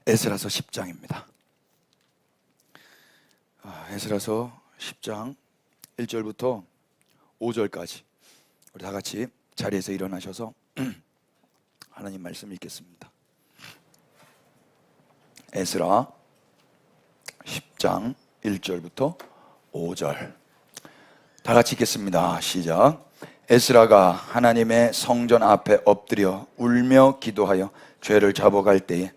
에스라서 10장입니다. 에스라서 10장 1절부터 5절까지 우리 다 같이 자리에서 일어나셔서 하나님 말씀 읽겠습니다. 에스라 10장 1절부터 5절 다 같이 읽겠습니다. 시작. 에스라가 하나님의 성전 앞에 엎드려 울며 기도하여 죄를 잡아갈 때에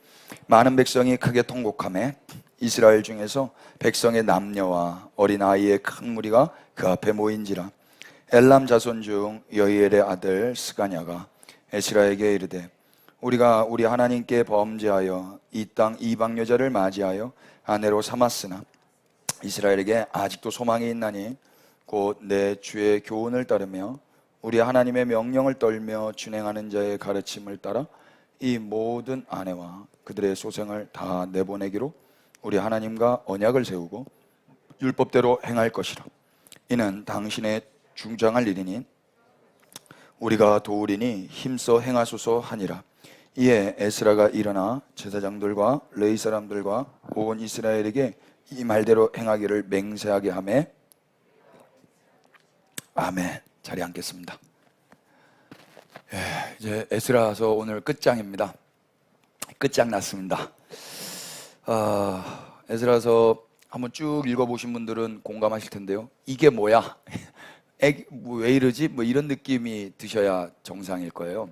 많은 백성이 크게 통곡하며 이스라엘 중에서 백성의 남녀와 어린아이의 큰 무리가 그 앞에 모인지라. 엘람 자손 중 여이엘의 아들 스가냐가 에스라에게 이르되 우리가 우리 하나님께 범죄하여 이 땅 이방 여자를 맞이하여 아내로 삼았으나 이스라엘에게 아직도 소망이 있나니 곧 내 주의 교훈을 따르며 우리 하나님의 명령을 떨며 준행하는 자의 가르침을 따라 이 모든 아내와 그들의 소생을 다 내보내기로 우리 하나님과 언약을 세우고 율법대로 행할 것이라. 이는 당신의 중장할 일이니 우리가 도우리니 힘써 행하소서 하니라. 이에 에스라가 일어나 제사장들과 레위 사람들과 온 이스라엘에게 이 말대로 행하기를 맹세하게 하며 아멘. 자리에 앉겠습니다. 이제 에스라서 오늘 끝장입니다. 끝장 났습니다. 에스라서 한번 쭉 읽어보신 분들은 공감하실 텐데요. 이게 뭐야? 왜 이러지? 뭐 이런 느낌이 드셔야 정상일 거예요.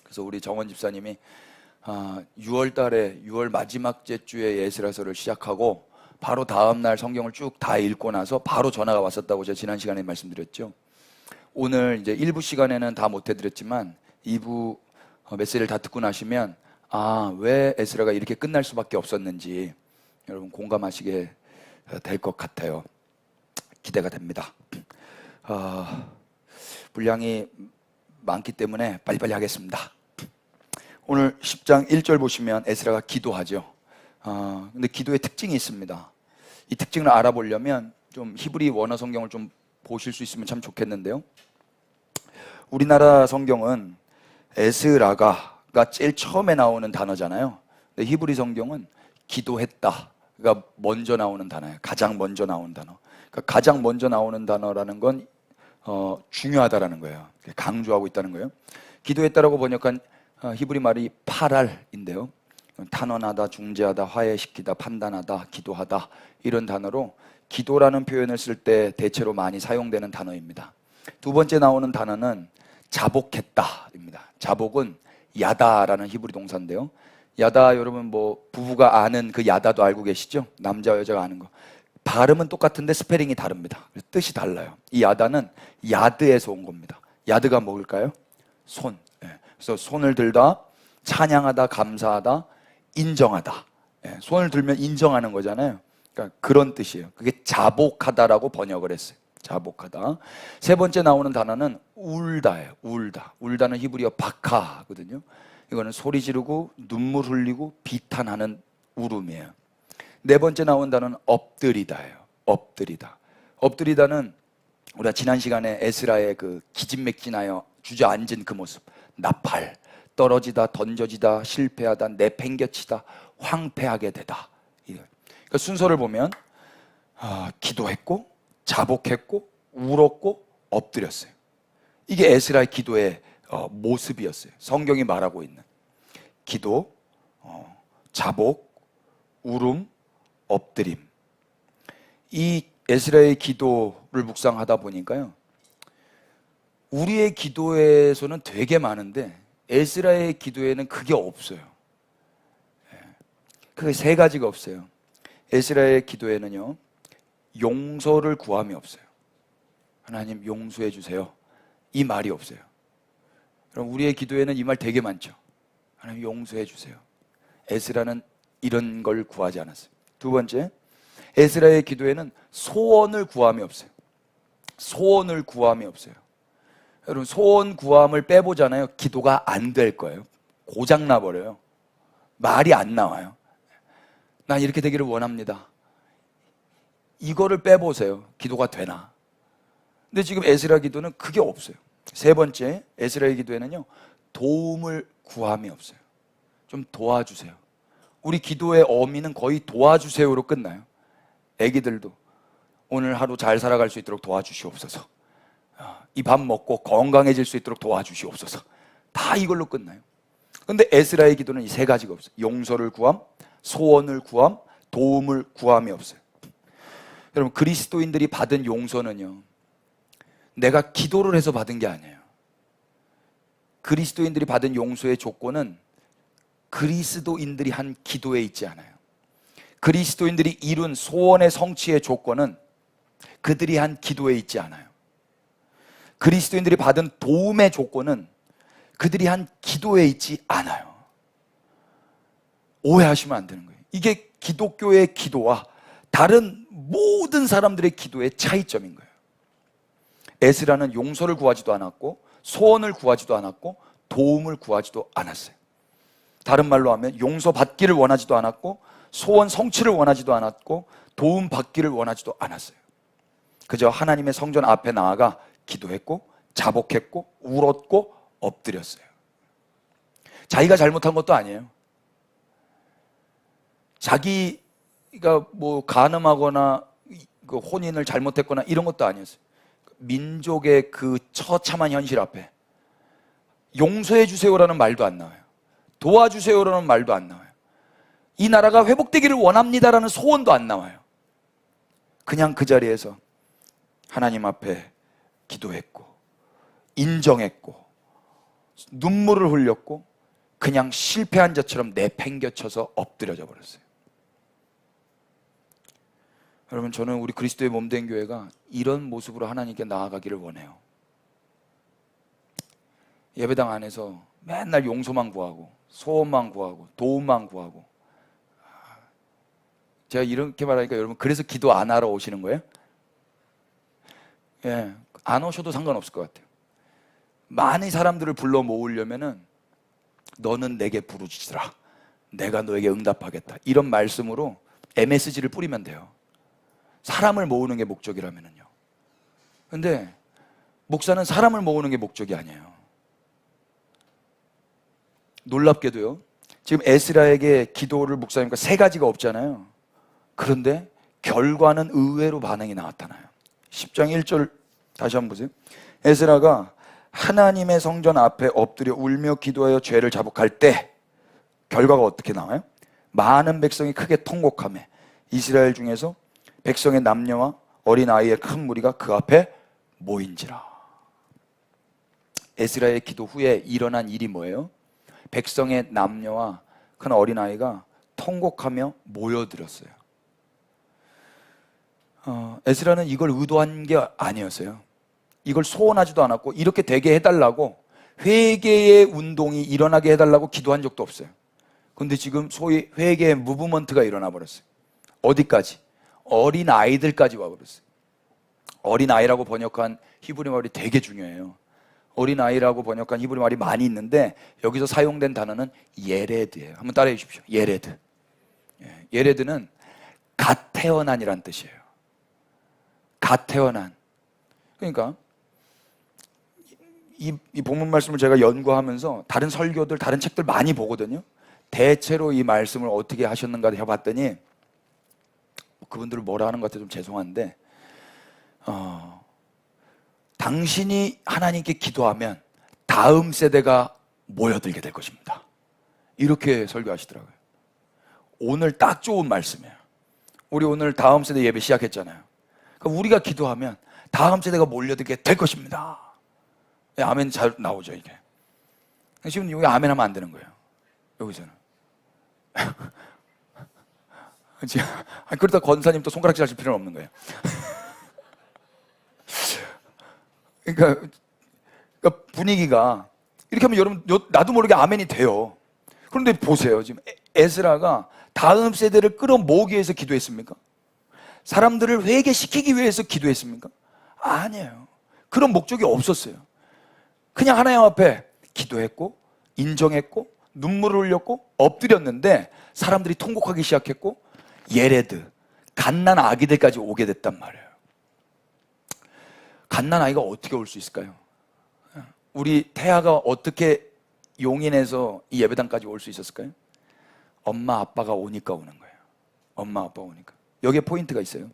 그래서 우리 정원 집사님이 6월 달에 6월 마지막 주에 에스라서를 시작하고 바로 다음날 성경을 쭉 다 읽고 나서 바로 전화가 왔었다고 제가 지난 시간에 말씀드렸죠. 오늘 이제 1부 시간에는 다 못 해드렸지만 2부 메시지를 다 듣고 나시면 왜 에스라가 이렇게 끝날 수밖에 없었는지 여러분 공감하시게 될 것 같아요. 기대가 됩니다. 분량이 많기 때문에 빨리빨리 하겠습니다. 오늘 10장 1절 보시면 에스라가 기도하죠. 근데 기도의 특징이 있습니다. 이 특징을 알아보려면 좀 히브리 원어 성경을 좀 보실 수 있으면 참 좋겠는데요. 우리나라 성경은 에스라가 제일 처음에 나오는 단어잖아요. 근데 히브리 성경은 기도했다가 먼저 나오는 단어예요. 가장 먼저 나온 단어. 그러니까 가장 먼저 나오는 단어라는 건 중요하다라는 거예요. 강조하고 있다는 거예요. 기도했다라고 번역한 히브리 말이 파랄인데요. 탄원하다, 중재하다, 화해시키다, 판단하다, 기도하다 이런 단어로 기도라는 표현을 쓸 때 대체로 많이 사용되는 단어입니다. 두 번째 나오는 단어는 자복했다입니다. 자복은 야다라는 히브리 동사인데요. 야다 여러분 뭐 부부가 아는 그 야다도 알고 계시죠? 남자와 여자가 아는 거. 발음은 똑같은데 스페링이 다릅니다. 뜻이 달라요. 이 야다는 야드에서 온 겁니다. 야드가 뭘까요? 손. 그래서 손을 들다, 찬양하다, 감사하다, 인정하다. 손을 들면 인정하는 거잖아요. 그러니까 그런 뜻이에요. 그게 자복하다라고 번역을 했어요. 자복하다. 세 번째 나오는 단어는 울다예요. 울다. 울다는 히브리어 바카거든요. 이거는 소리 지르고 눈물 흘리고 비탄하는 울음이에요. 네 번째 나온 단어는 엎드리다예요. 엎드리다. 엎드리다는 우리가 지난 시간에 에스라의 그 기진맥진하여 주저앉은 그 모습, 나팔, 떨어지다, 던져지다, 실패하다, 내팽겨치다, 황폐하게 되다. 그러니까 순서를 보면 기도했고, 자복했고, 울었고, 엎드렸어요. 이게 에스라의 기도의 모습이었어요. 성경이 말하고 있는 기도, 자복, 울음, 엎드림. 이 에스라의 기도를 묵상하다 보니까요, 우리의 기도에서는 되게 많은데 에스라의 기도에는 그게 없어요. 그게 세 가지가 없어요. 에스라의 기도에는요, 용서를 구함이 없어요. 하나님 용서해 주세요. 이 말이 없어요. 그럼 우리의 기도에는 이 말 되게 많죠. 하나님 용서해 주세요. 에스라는 이런 걸 구하지 않았어요. 두 번째, 에스라의 기도에는 소원을 구함이 없어요. 소원을 구함이 없어요. 여러분 소원 구함을 빼보잖아요. 기도가 안 될 거예요. 고장 나버려요. 말이 안 나와요. 난 이렇게 되기를 원합니다. 이거를 빼보세요. 기도가 되나? 근데 지금 에스라 기도는 그게 없어요. 세 번째, 에스라의 기도에는요, 도움을 구함이 없어요. 좀 도와주세요. 우리 기도의 어미는 거의 도와주세요로 끝나요. 애기들도 오늘 하루 잘 살아갈 수 있도록 도와주시옵소서. 이 밥 먹고 건강해질 수 있도록 도와주시옵소서. 다 이걸로 끝나요. 근데 에스라의 기도는 이 세 가지가 없어요. 용서를 구함, 소원을 구함, 도움을 구함이 없어요. 여러분, 그리스도인들이 받은 용서는요, 내가 기도를 해서 받은 게 아니에요. 그리스도인들이 받은 용서의 조건은 그리스도인들이 한 기도에 있지 않아요. 그리스도인들이 이룬 소원의 성취의 조건은 그들이 한 기도에 있지 않아요. 그리스도인들이 받은 도움의 조건은 그들이 한 기도에 있지 않아요. 오해하시면 안 되는 거예요. 이게 기독교의 기도와 다른 모든 사람들의 기도의 차이점인 거예요. 에스라는 용서를 구하지도 않았고 소원을 구하지도 않았고 도움을 구하지도 않았어요. 다른 말로 하면 용서받기를 원하지도 않았고 소원 성취를 원하지도 않았고 도움 받기를 원하지도 않았어요. 그저 하나님의 성전 앞에 나아가 기도했고 자복했고 울었고 엎드렸어요. 자기가 잘못한 것도 아니에요. 자기가 뭐 간음하거나 그 혼인을 잘못했거나 이런 것도 아니었어요. 민족의 그 처참한 현실 앞에 용서해 주세요라는 말도 안 나와요. 도와주세요라는 말도 안 나와요. 이 나라가 회복되기를 원합니다라는 소원도 안 나와요. 그냥 그 자리에서 하나님 앞에 기도했고 인정했고 눈물을 흘렸고 그냥 실패한 자처럼 내팽겨쳐서 엎드려져 버렸어요. 여러분, 저는 우리 그리스도의 몸된 교회가 이런 모습으로 하나님께 나아가기를 원해요. 예배당 안에서 맨날 용서만 구하고 소원만 구하고 도움만 구하고. 제가 이렇게 말하니까 여러분, 그래서 기도 안 하러 오시는 거예요? 예, 안 오셔도 상관없을 것 같아요. 많은 사람들을 불러 모으려면은 너는 내게 부르짖으라, 내가 너에게 응답하겠다, 이런 말씀으로 MSG를 뿌리면 돼요. 사람을 모으는 게 목적이라면은요. 근데 목사는 사람을 모으는 게 목적이 아니에요. 놀랍게도요, 지금 에스라에게 기도를 목사님과 세 가지가 없잖아요. 그런데 결과는 의외로 반응이 나타나요. 10장 1절 다시 한번 보세요. 에스라가 하나님의 성전 앞에 엎드려 울며 기도하여 죄를 자복할 때 결과가 어떻게 나와요? 많은 백성이 크게 통곡하며 이스라엘 중에서 백성의 남녀와 어린아이의 큰 무리가 그 앞에 모인지라. 에스라의 기도 후에 일어난 일이 뭐예요? 백성의 남녀와 큰 어린아이가 통곡하며 모여들었어요. 에스라는 이걸 의도한 게 아니었어요. 이걸 소원하지도 않았고 이렇게 되게 해달라고 회개의 운동이 일어나게 해달라고 기도한 적도 없어요. 근데 지금 소위 회개의 무브먼트가 일어나 버렸어요. 어디까지? 어린아이들까지 와버렸어요. 어린아이라고 번역한 히브리 말이 되게 중요해요. 어린아이라고 번역한 히브리 말이 많이 있는데 여기서 사용된 단어는 예레드예요. 한번 따라해 주십시오. 예레드. 예레드는 갓 태어난이란 뜻이에요. 갓 태어난. 그러니까 이 본문 말씀을 제가 연구하면서 다른 설교들, 다른 책들 많이 보거든요. 대체로 이 말씀을 어떻게 하셨는가 해봤더니 그분들을 뭐라 하는 것 같아서 좀 죄송한데 당신이 하나님께 기도하면 다음 세대가 모여들게 될 것입니다. 이렇게 설교하시더라고요. 오늘 딱 좋은 말씀이에요. 우리 오늘 다음 세대 예배 시작했잖아요. 그러니까 우리가 기도하면 다음 세대가 몰려들게 될 것입니다. 아멘 잘 나오죠, 이게. 지금 여기 아멘 하면 안 되는 거예요. 여기서는. 그러다 권사님 또 손가락질 하실 필요는 없는 거예요. 그러니까 분위기가 이렇게 하면 여러분 나도 모르게 아멘이 돼요. 그런데 보세요. 지금 에스라가 다음 세대를 끌어모으기 위해서 기도했습니까? 사람들을 회개시키기 위해서 기도했습니까? 아니에요. 그런 목적이 없었어요. 그냥 하나님 앞에 기도했고 인정했고 눈물을 흘렸고 엎드렸는데 사람들이 통곡하기 시작했고 예레드, 갓난 아기들까지 오게 됐단 말이에요. 갓난 아이가 어떻게 올 수 있을까요? 우리 태아가 어떻게 용인에서 이 예배당까지 올 수 있었을까요? 엄마 아빠가 오니까 오는 거예요. 엄마 아빠가 오니까. 여기에 포인트가 있어요.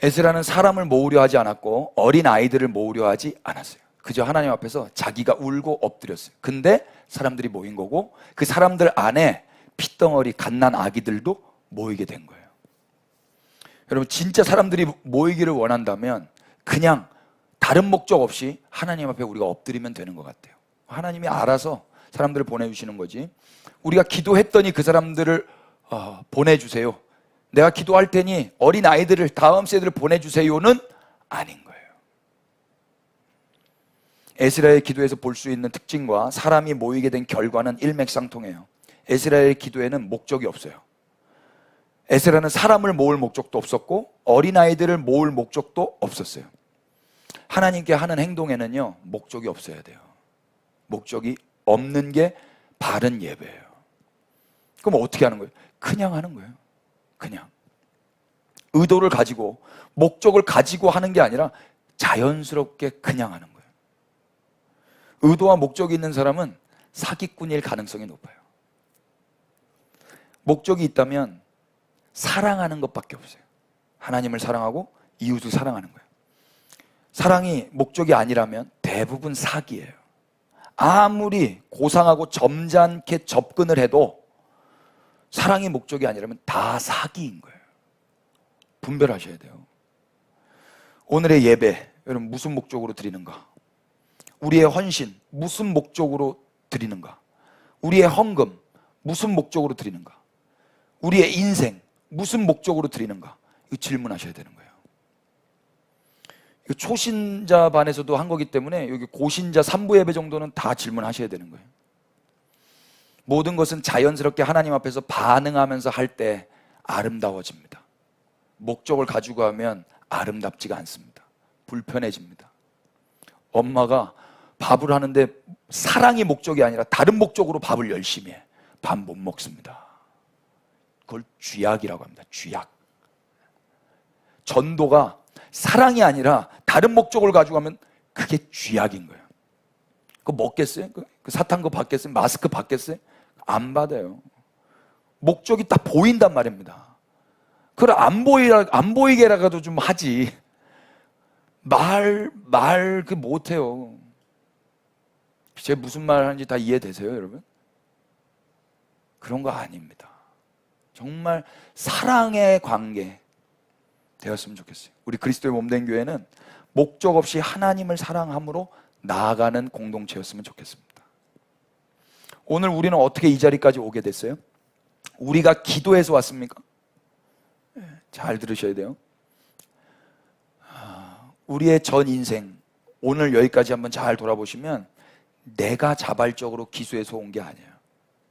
에스라는 사람을 모으려 하지 않았고 어린 아이들을 모으려 하지 않았어요. 그저 하나님 앞에서 자기가 울고 엎드렸어요. 근데 사람들이 모인 거고 그 사람들 안에 핏덩어리 갓난 아기들도 모이게 된 거예요. 여러분, 진짜 사람들이 모이기를 원한다면 그냥 다른 목적 없이 하나님 앞에 우리가 엎드리면 되는 것 같아요. 하나님이 알아서 사람들을 보내주시는 거지, 우리가 기도했더니 그 사람들을 보내주세요, 내가 기도할 테니 어린 아이들을, 다음 세대를 보내주세요는 아닌 거예요. 에스라의 기도에서 볼 수 있는 특징과 사람이 모이게 된 결과는 일맥상통해요. 에스라의 기도에는 목적이 없어요. 에스라는 사람을 모을 목적도 없었고 어린아이들을 모을 목적도 없었어요. 하나님께 하는 행동에는요, 목적이 없어야 돼요. 목적이 없는 게 바른 예배예요. 그럼 어떻게 하는 거예요? 그냥 하는 거예요. 그냥. 의도를 가지고, 목적을 가지고 하는 게 아니라 자연스럽게 그냥 하는 거예요. 의도와 목적이 있는 사람은 사기꾼일 가능성이 높아요. 목적이 있다면 사랑하는 것밖에 없어요. 하나님을 사랑하고 이웃을 사랑하는 거예요. 사랑이 목적이 아니라면 대부분 사기예요. 아무리 고상하고 점잖게 접근을 해도 사랑이 목적이 아니라면 다 사기인 거예요. 분별하셔야 돼요. 오늘의 예배, 여러분 무슨 목적으로 드리는가? 우리의 헌신, 무슨 목적으로 드리는가? 우리의 헌금, 무슨 목적으로 드리는가? 우리의 인생, 무슨 목적으로 드리는가? 이거 질문하셔야 되는 거예요. 이거 초신자 반에서도 한 거기 때문에 여기 고신자 3부 예배 정도는 다 질문하셔야 되는 거예요. 모든 것은 자연스럽게 하나님 앞에서 반응하면서 할 때 아름다워집니다. 목적을 가지고 하면 아름답지가 않습니다. 불편해집니다. 엄마가 밥을 하는데 사랑이 목적이 아니라 다른 목적으로 밥을 열심히 해. 밥 못 먹습니다. 그걸 쥐약이라고 합니다. 쥐약. 전도가 사랑이 아니라 다른 목적을 가지고 하면 그게 쥐약인 거예요. 그거 먹겠어요? 그 사탄 거 받겠어요? 마스크 받겠어요? 안 받아요. 목적이 딱 보인단 말입니다. 그걸 안 보이게라도 좀 하지. 그 못해요. 제가 무슨 말 하는지 다 이해되세요, 여러분? 그런 거 아닙니다. 정말 사랑의 관계 되었으면 좋겠어요. 우리 그리스도의 몸된 교회는 목적 없이 하나님을 사랑함으로 나아가는 공동체였으면 좋겠습니다. 오늘 우리는 어떻게 이 자리까지 오게 됐어요? 우리가 기도해서 왔습니까? 잘 들으셔야 돼요. 우리의 전 인생, 오늘 여기까지 한번 잘 돌아보시면 내가 자발적으로 기수해서 온 게 아니에요.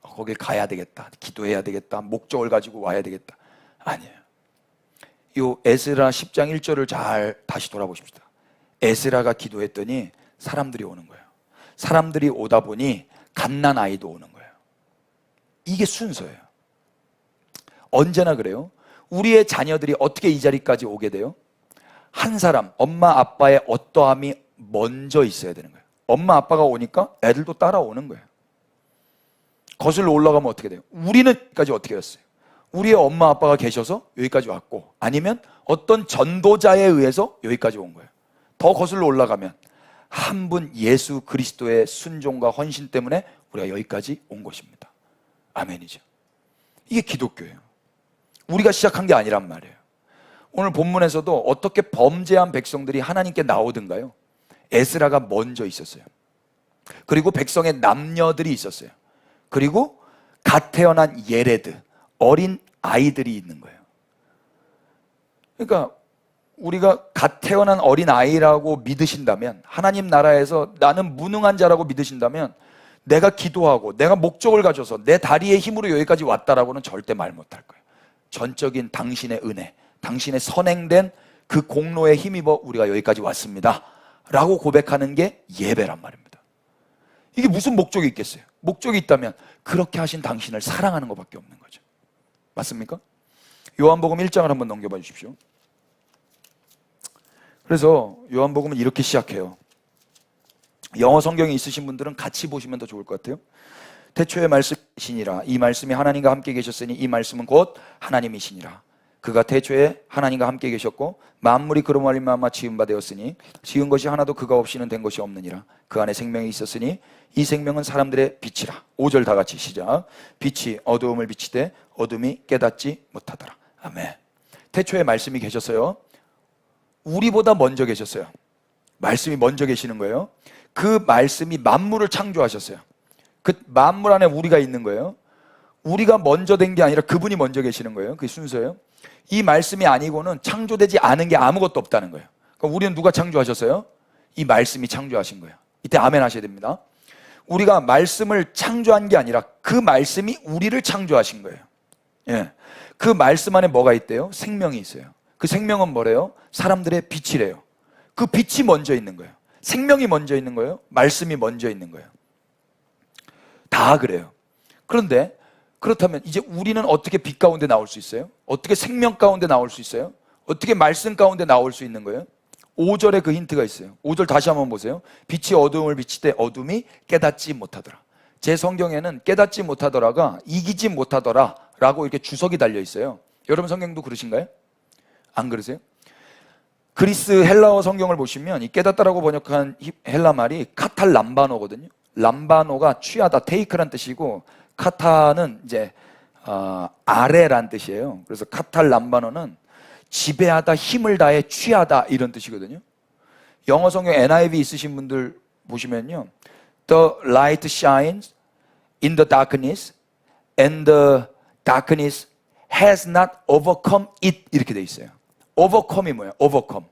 거길 가야 되겠다, 기도해야 되겠다, 목적을 가지고 와야 되겠다, 아니에요. 이 에스라 10장 1절을 잘 다시 돌아보십시다. 에스라가 기도했더니 사람들이 오는 거예요. 사람들이 오다 보니 갓난 아이도 오는 거예요. 이게 순서예요. 언제나 그래요. 우리의 자녀들이 어떻게 이 자리까지 오게 돼요? 한 사람, 엄마 아빠의 어떠함이 먼저 있어야 되는 거예요. 엄마 아빠가 오니까 애들도 따라오는 거예요. 거슬러 올라가면 어떻게 돼요? 우리는 여기까지 어떻게 됐어요? 우리의 엄마 아빠가 계셔서 여기까지 왔고, 아니면 어떤 전도자에 의해서 여기까지 온 거예요. 더 거슬러 올라가면 한 분 예수 그리스도의 순종과 헌신 때문에 우리가 여기까지 온 것입니다. 아멘이죠. 이게 기독교예요. 우리가 시작한 게 아니란 말이에요. 오늘 본문에서도 어떻게 범죄한 백성들이 하나님께 나오든가요? 에스라가 먼저 있었어요. 그리고 백성의 남녀들이 있었어요. 그리고 갓 태어난 예레드, 어린 아이들이 있는 거예요. 그러니까 우리가 갓 태어난 어린 아이라고 믿으신다면, 하나님 나라에서 나는 무능한 자라고 믿으신다면, 내가 기도하고 내가 목적을 가져서 내 다리의 힘으로 여기까지 왔다라고는 절대 말 못할 거예요. 전적인 당신의 은혜, 당신의 선행된 그 공로에 힘입어 우리가 여기까지 왔습니다 라고 고백하는 게 예배란 말입니다. 이게 무슨 목적이 있겠어요? 목적이 있다면 그렇게 하신 당신을 사랑하는 것밖에 없는 거죠. 맞습니까? 요한복음 1장을 한번 넘겨봐 주십시오. 그래서 요한복음은 이렇게 시작해요. 영어 성경이 있으신 분들은 같이 보시면 더 좋을 것 같아요. 태초에 말씀이시니라. 이 말씀이 하나님과 함께 계셨으니 이 말씀은 곧 하나님이시니라. 그가 태초에 하나님과 함께 계셨고 만물이 그로 말미암아 지은 바 되었으니 지은 것이 하나도 그가 없이는 된 것이 없느니라. 그 안에 생명이 있었으니 이 생명은 사람들의 빛이라. 5절 다 같이 시작. 빛이 어두움을 비치되 어둠이 깨닫지 못하더라. 아멘. 태초에 말씀이 계셨어요. 우리보다 먼저 계셨어요. 말씀이 먼저 계시는 거예요. 그 말씀이 만물을 창조하셨어요. 그 만물 안에 우리가 있는 거예요. 우리가 먼저 된 게 아니라 그분이 먼저 계시는 거예요. 그게 순서예요. 이 말씀이 아니고는 창조되지 않은 게 아무것도 없다는 거예요. 그러니까 우리는 누가 창조하셨어요? 이 말씀이 창조하신 거예요. 이때 아멘 하셔야 됩니다. 우리가 말씀을 창조한 게 아니라 그 말씀이 우리를 창조하신 거예요. 예. 그 말씀 안에 뭐가 있대요? 생명이 있어요. 그 생명은 뭐래요? 사람들의 빛이래요. 그 빛이 먼저 있는 거예요. 생명이 먼저 있는 거예요. 말씀이 먼저 있는 거예요. 다 그래요. 그런데 그렇다면 이제 우리는 어떻게 빛 가운데 나올 수 있어요? 어떻게 생명 가운데 나올 수 있어요? 어떻게 말씀 가운데 나올 수 있는 거예요? 5절에 그 힌트가 있어요. 5절 다시 한번 보세요. 빛이 어두움을 비치되 어둠이 깨닫지 못하더라. 제 성경에는 깨닫지 못하더라가 이기지 못하더라 라고 이렇게 주석이 달려 있어요. 여러분 성경도 그러신가요? 안 그러세요? 그리스 헬라어 성경을 보시면 이 깨닫다라고 번역한 헬라 말이 카탈 람바노거든요. 람바노가 취하다, 테이크란 뜻이고 카타는 이제 아래란 뜻이에요. 그래서 카탈 람바노는 지배하다, 힘을 다해 취하다 이런 뜻이거든요. 영어 성경 NIV 있으신 분들 보시면요, The light shines in the darkness and the darkness has not overcome it 이렇게 돼 있어요. overcome이 뭐예요? overcome.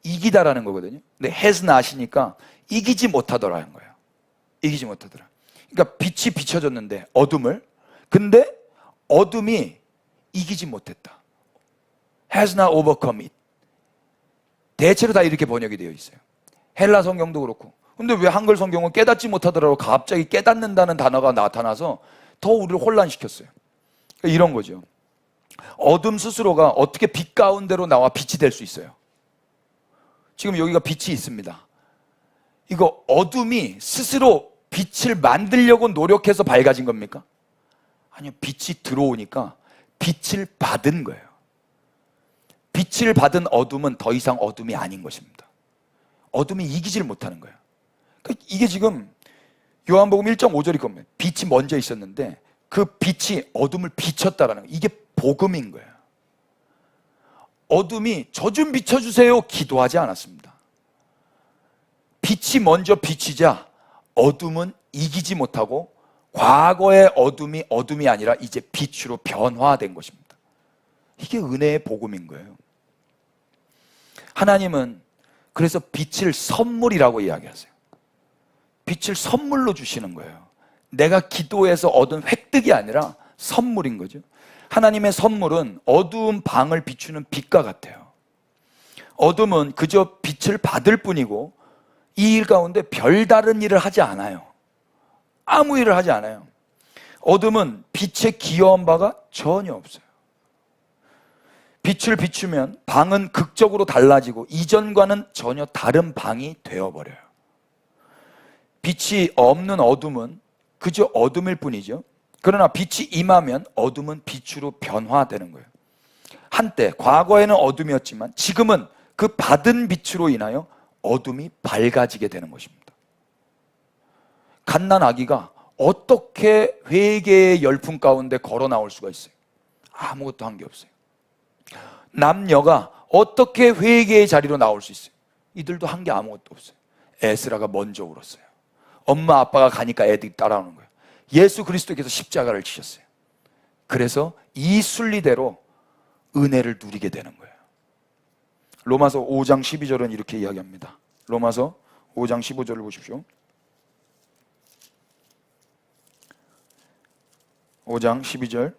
이기다라는 거거든요. 근데 has not이니까 이기지 못하더라는 거예요. 이기지 못하더라. 그러니까 빛이 비춰졌는데 어둠을, 근데 어둠이 이기지 못했다. has not overcome it. 대체로 다 이렇게 번역이 되어 있어요. 헬라 성경도 그렇고. 근데 왜 한글 성경은 깨닫지 못하더라고 갑자기 깨닫는다는 단어가 나타나서 더 우리를 혼란시켰어요. 그러니까 이런 거죠. 어둠 스스로가 어떻게 빛 가운데로 나와 빛이 될 수 있어요? 지금 여기가 빛이 있습니다. 이거 어둠이 스스로 빛을 만들려고 노력해서 밝아진 겁니까? 아니요, 빛이 들어오니까 빛을 받은 거예요. 빛을 받은 어둠은 더 이상 어둠이 아닌 것입니다. 어둠이 이기질 못하는 거예요. 그러니까 이게 지금 요한복음 1.5절이 겁니다. 빛이 먼저 있었는데 그 빛이 어둠을 비췄다라는 거예요. 이게 복음인 거예요. 어둠이 저 좀 비춰주세요 기도하지 않았습니다. 빛이 먼저 비치자 어둠은 이기지 못하고 과거의 어둠이 어둠이 아니라 이제 빛으로 변화된 것입니다. 이게 은혜의 복음인 거예요. 하나님은 그래서 빛을 선물이라고 이야기하세요. 빛을 선물로 주시는 거예요. 내가 기도해서 얻은 획득이 아니라 선물인 거죠. 하나님의 선물은 어두운 방을 비추는 빛과 같아요. 어둠은 그저 빛을 받을 뿐이고 이 일 가운데 별다른 일을 하지 않아요. 아무 일을 하지 않아요. 어둠은 빛에 기여한 바가 전혀 없어요. 빛을 비추면 방은 극적으로 달라지고 이전과는 전혀 다른 방이 되어버려요. 빛이 없는 어둠은 그저 어둠일 뿐이죠. 그러나 빛이 임하면 어둠은 빛으로 변화되는 거예요. 한때 과거에는 어둠이었지만 지금은 그 받은 빛으로 인하여 어둠이 밝아지게 되는 것입니다. 갓난 아기가 어떻게 회개의 열풍 가운데 걸어 나올 수가 있어요? 아무것도 한 게 없어요. 남녀가 어떻게 회개의 자리로 나올 수 있어요? 이들도 한 게 아무것도 없어요. 에스라가 먼저 울었어요. 엄마 아빠가 가니까 애들이 따라오는 거예요. 예수 그리스도께서 십자가를 지셨어요. 그래서 이 순리대로 은혜를 누리게 되는 거예요. 로마서 5장 12절은 이렇게 이야기합니다. 로마서 5장 15절을 보십시오. 5장 12절.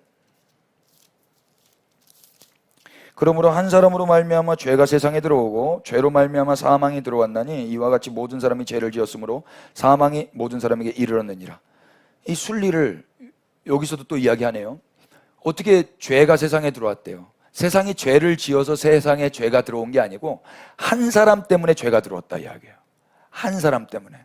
그러므로 한 사람으로 말미암아 죄가 세상에 들어오고 죄로 말미암아 사망이 들어왔나니 이와 같이 모든 사람이 죄를 지었으므로 사망이 모든 사람에게 이르렀느니라. 이 순리를 여기서도 또 이야기하네요. 어떻게 죄가 세상에 들어왔대요? 세상이 죄를 지어서 세상에 죄가 들어온 게 아니고 한 사람 때문에 죄가 들어왔다 이야기예요. 한 사람 때문에.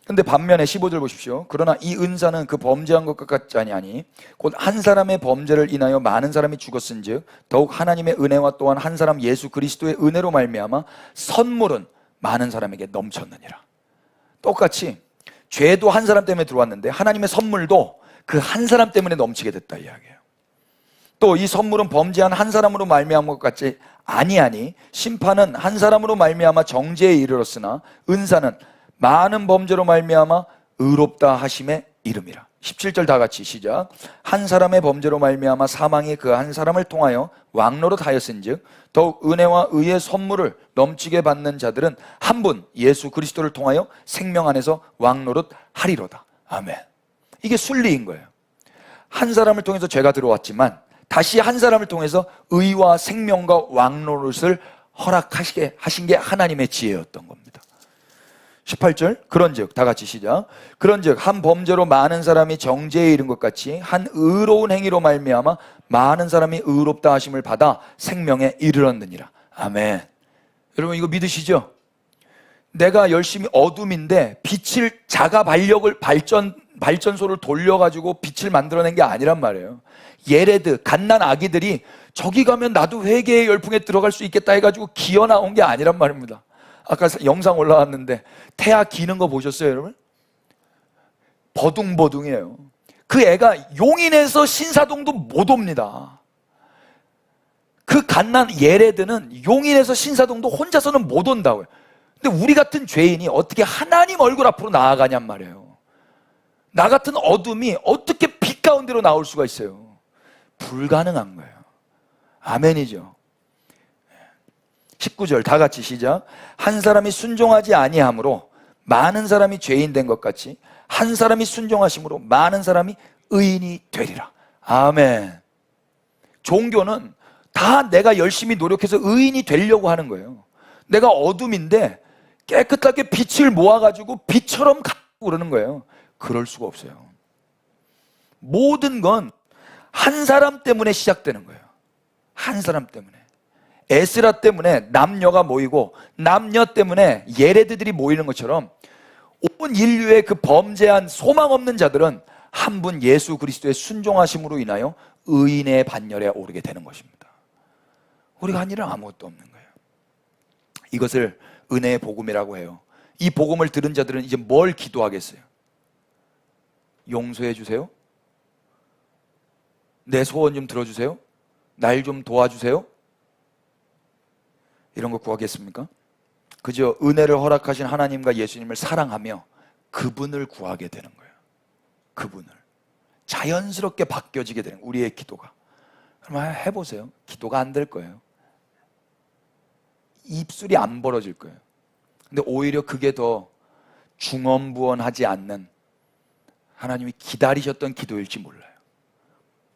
근데 반면에 15절 보십시오. 그러나 이 은사는 그 범죄한 것과 같지 아니하니 곧 한 사람의 범죄를 인하여 많은 사람이 죽었은즉 더욱 하나님의 은혜와 또한 한 사람 예수 그리스도의 은혜로 말미암아 선물은 많은 사람에게 넘쳤느니라. 똑같이 죄도 한 사람 때문에 들어왔는데 하나님의 선물도 그 한 사람 때문에 넘치게 됐다 이야기예요. 또 이 선물은 범죄한 한 사람으로 말미암은 것 같지 아니하니 심판은 한 사람으로 말미암아 정죄에 이르렀으나 은사는 많은 범죄로 말미암아 의롭다 하심에 이름이라. 17절 다 같이 시작. 한 사람의 범죄로 말미암아 사망이 그 한 사람을 통하여 왕노릇 하였은즉 더욱 은혜와 의의 선물을 넘치게 받는 자들은 한 분 예수 그리스도를 통하여 생명 안에서 왕노릇 하리로다. 아멘. 이게 순리인 거예요. 한 사람을 통해서 죄가 들어왔지만 다시 한 사람을 통해서 의와 생명과 왕노릇을 허락하시게 하신 게 하나님의 지혜였던 겁니다. 18절 그런즉 다 같이 시작. 그런즉 한 범죄로 많은 사람이 정죄에 이른 것 같이 한 의로운 행위로 말미암아 많은 사람이 의롭다 하심을 받아 생명에 이르렀느니라. 아멘. 여러분 이거 믿으시죠? 내가 열심히 어둠인데 빛을 자가 발력을 발전소를 돌려가지고 빛을 만들어낸 게 아니란 말이에요. 예레드 갓난 아기들이 저기 가면 나도 회개의 열풍에 들어갈 수 있겠다 해가지고 기어 나온 게 아니란 말입니다. 아까 영상 올라왔는데 태아 기는 거 보셨어요 여러분? 버둥버둥이에요. 그 애가 용인에서 신사동도 못 옵니다. 그 갓난 예레드는 용인에서 신사동도 혼자서는 못 온다고요. 근데 우리 같은 죄인이 어떻게 하나님 얼굴 앞으로 나아가냔 말이에요. 나 같은 어둠이 어떻게 빛 가운데로 나올 수가 있어요? 불가능한 거예요. 아멘이죠. 19절 다 같이 시작. 한 사람이 순종하지 아니함으로 많은 사람이 죄인 된 것 같이 한 사람이 순종하심으로 많은 사람이 의인이 되리라. 아멘. 종교는 다 내가 열심히 노력해서 의인이 되려고 하는 거예요. 내가 어둠인데 깨끗하게 빛을 모아가지고 빛처럼 가고 그러는 거예요. 그럴 수가 없어요. 모든 건 한 사람 때문에 시작되는 거예요. 한 사람 때문에. 에스라 때문에 남녀가 모이고 남녀 때문에 예레드들이 모이는 것처럼 온 인류의 그 범죄한 소망 없는 자들은 한 분 예수 그리스도의 순종하심으로 인하여 의인의 반열에 오르게 되는 것입니다. 우리가 한 일은 아무것도 없는 거예요. 이것을 은혜의 복음이라고 해요. 이 복음을 들은 자들은 이제 뭘 기도하겠어요? 용서해 주세요? 내 소원 좀 들어주세요? 날 좀 도와주세요? 이런 거 구하겠습니까? 그저 은혜를 허락하신 하나님과 예수님을 사랑하며 그분을 구하게 되는 거예요. 그분을 자연스럽게 바뀌어지게 되는 거예요. 우리의 기도가. 그럼 해보세요. 기도가 안 될 거예요. 입술이 안 벌어질 거예요. 근데 오히려 그게 더 중언부언하지 않는 하나님이 기다리셨던 기도일지 몰라요.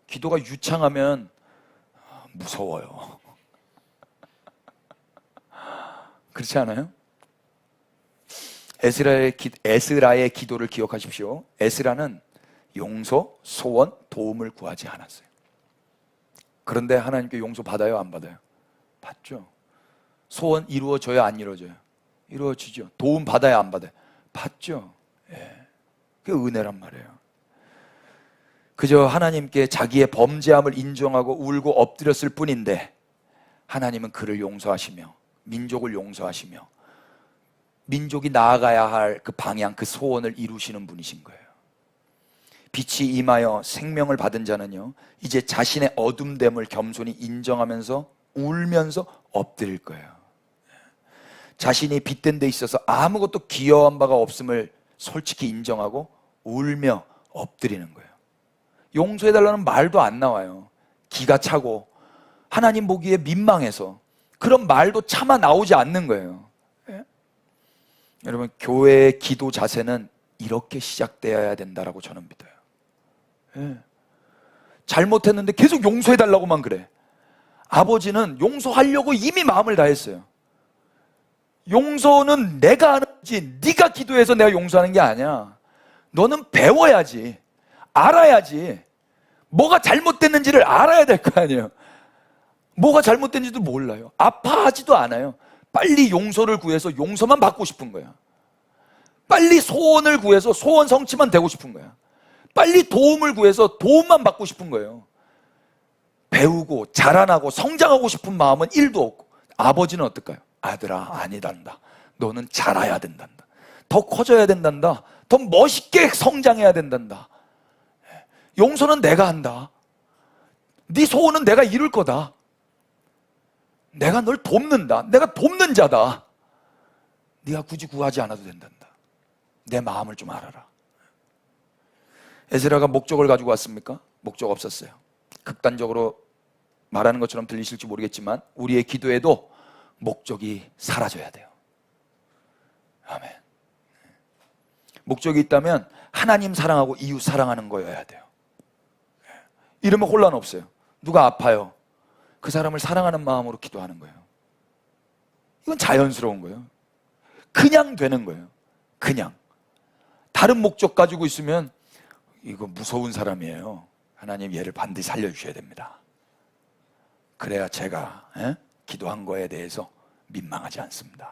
기도가 유창하면 무서워요. 그렇지 않아요? 에스라의 기도를 기억하십시오. 에스라는 용서, 소원, 도움을 구하지 않았어요. 그런데 하나님께 용서 받아요, 안 받아요? 받죠. 소원 이루어져요, 안 이루어져요? 이루어지죠. 도움 받아요, 안 받아요? 받죠. 예. 그게 은혜란 말이에요. 그저 하나님께 자기의 범죄함을 인정하고 울고 엎드렸을 뿐인데 하나님은 그를 용서하시며 민족을 용서하시며 민족이 나아가야 할 그 방향, 그 소원을 이루시는 분이신 거예요. 빛이 임하여 생명을 받은 자는요 이제 자신의 어둠됨을 겸손히 인정하면서 울면서 엎드릴 거예요. 자신이 빛된 데 있어서 아무것도 기여한 바가 없음을 솔직히 인정하고 울며 엎드리는 거예요. 용서해달라는 말도 안 나와요. 기가 차고 하나님 보기에 민망해서 그런 말도 차마 나오지 않는 거예요. 예? 여러분 교회의 기도 자세는 이렇게 시작되어야 된다라고 저는 믿어요. 예. 잘못했는데 계속 용서해달라고만 그래. 아버지는 용서하려고 이미 마음을 다했어요. 용서는 내가 하는 거지 네가 기도해서 내가 용서하는 게 아니야. 너는 배워야지. 알아야지. 뭐가 잘못됐는지를 알아야 될 거 아니에요. 뭐가 잘못된지도 몰라요. 아파하지도 않아요. 빨리 용서를 구해서 용서만 받고 싶은 거야. 빨리 소원을 구해서 소원 성취만 되고 싶은 거야. 빨리 도움을 구해서 도움만 받고 싶은 거예요. 배우고 자라나고 성장하고 싶은 마음은 1도 없고. 아버지는 어떨까요? 아들아, 아니단다. 너는 자라야 된단다. 더 커져야 된단다. 더 멋있게 성장해야 된단다. 용서는 내가 한다. 네 소원은 내가 이룰 거다. 내가 널 돕는다. 내가 돕는 자다. 네가 굳이 구하지 않아도 된단다. 내 마음을 좀 알아라. 에스라가 목적을 가지고 왔습니까? 목적 없었어요. 극단적으로 말하는 것처럼 들리실지 모르겠지만 우리의 기도에도 목적이 사라져야 돼요. 아멘. 목적이 있다면 하나님 사랑하고 이웃 사랑하는 거여야 돼요. 이러면 혼란 없어요. 누가 아파요? 그 사람을 사랑하는 마음으로 기도하는 거예요. 이건 자연스러운 거예요. 그냥 되는 거예요. 그냥. 다른 목적 가지고 있으면 이거 무서운 사람이에요. 하나님 얘를 반드시 살려주셔야 됩니다. 그래야 제가 기도한 거에 대해서 민망하지 않습니다.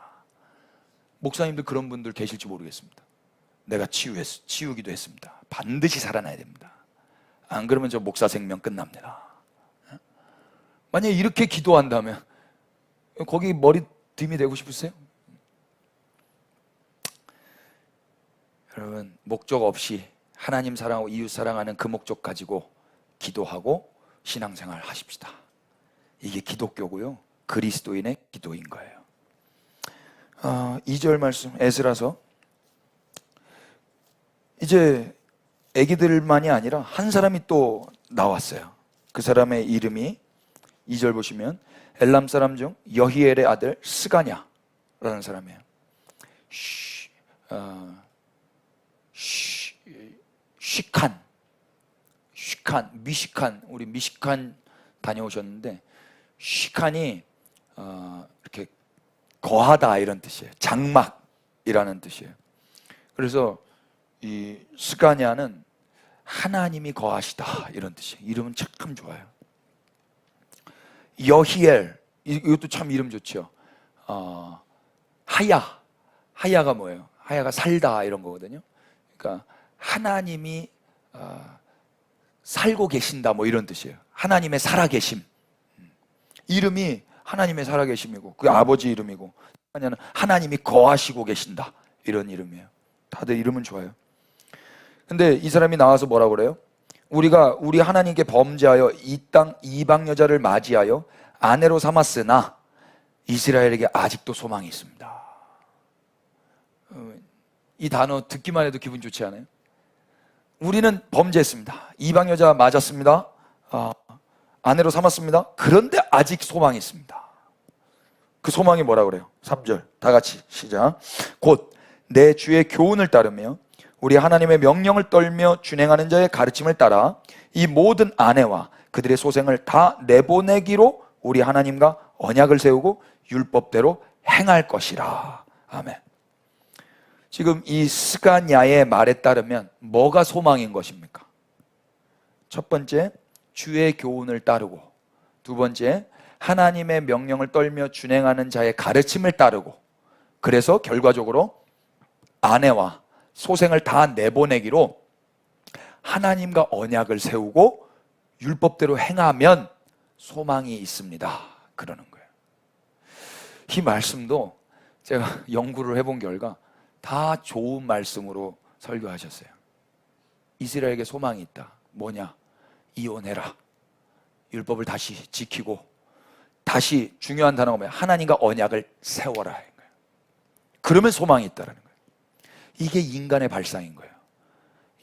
목사님들 그런 분들 계실지 모르겠습니다. 내가 치유기도 했습니다. 반드시 살아나야 됩니다. 안 그러면 저 목사 생명 끝납니다. 만약에 이렇게 기도한다면 거기 머리 뒷이 되고 싶으세요? 여러분, 목적 없이 하나님 사랑하고 이웃 사랑하는 그 목적 가지고 기도하고 신앙생활 하십시다. 이게 기독교고요. 그리스도인의 기도인 거예요. 2절 말씀 에스라서 이제 애기들만이 아니라 한 사람이 또 나왔어요. 그 사람의 이름이 2절 보시면 엘람 사람 중 여히엘의 아들 스가냐라는 사람이에요. 미시칸, 우리 미시칸 다녀오셨는데 시칸이 이렇게 거하다 이런 뜻이에요. 장막이라는 뜻이에요. 그래서 이 스가냐는 하나님이 거하시다 이런 뜻이에요. 이름은 참 좋아요. 여히엘, 이것도 참 이름 좋죠. 하야가 뭐예요? 하야가 살다 이런 거거든요. 그러니까 하나님이 살고 계신다 뭐 이런 뜻이에요. 하나님의 살아계심. 이름이 하나님의 살아계심이고 그 아버지 이름이고 하나님이 거하시고 계신다 이런 이름이에요. 다들 이름은 좋아요. 근데 이 사람이 나와서 뭐라고 그래요? 우리가 우리 하나님께 범죄하여 이 땅 이방 여자를 맞이하여 아내로 삼았으나 이스라엘에게 아직도 소망이 있습니다. 이 단어 듣기만 해도 기분 좋지 않아요? 우리는 범죄했습니다. 이방 여자 맞았습니다. 아내로 삼았습니다. 그런데 아직 소망이 있습니다. 그 소망이 뭐라고 그래요? 3절 다 같이 시작. 곧 내 주의 교훈을 따르며 우리 하나님의 명령을 떨며 준행하는 자의 가르침을 따라 이 모든 아내와 그들의 소생을 다 내보내기로 우리 하나님과 언약을 세우고 율법대로 행할 것이라. 아멘. 지금 이 스가냐의 말에 따르면 뭐가 소망인 것입니까? 첫 번째, 주의 교훈을 따르고, 두 번째, 하나님의 명령을 떨며 준행하는 자의 가르침을 따르고, 그래서 결과적으로 아내와 소생을 다 내보내기로 하나님과 언약을 세우고 율법대로 행하면 소망이 있습니다. 그러는 거예요. 이 말씀도 제가 연구를 해본 결과 다 좋은 말씀으로 설교하셨어요. 이스라엘에게 소망이 있다. 뭐냐? 이혼해라. 율법을 다시 지키고 다시 중요한 단어가 뭐야? 하나님과 언약을 세워라. 그러면 소망이 있다는 거예요. 이게 인간의 발상인 거예요.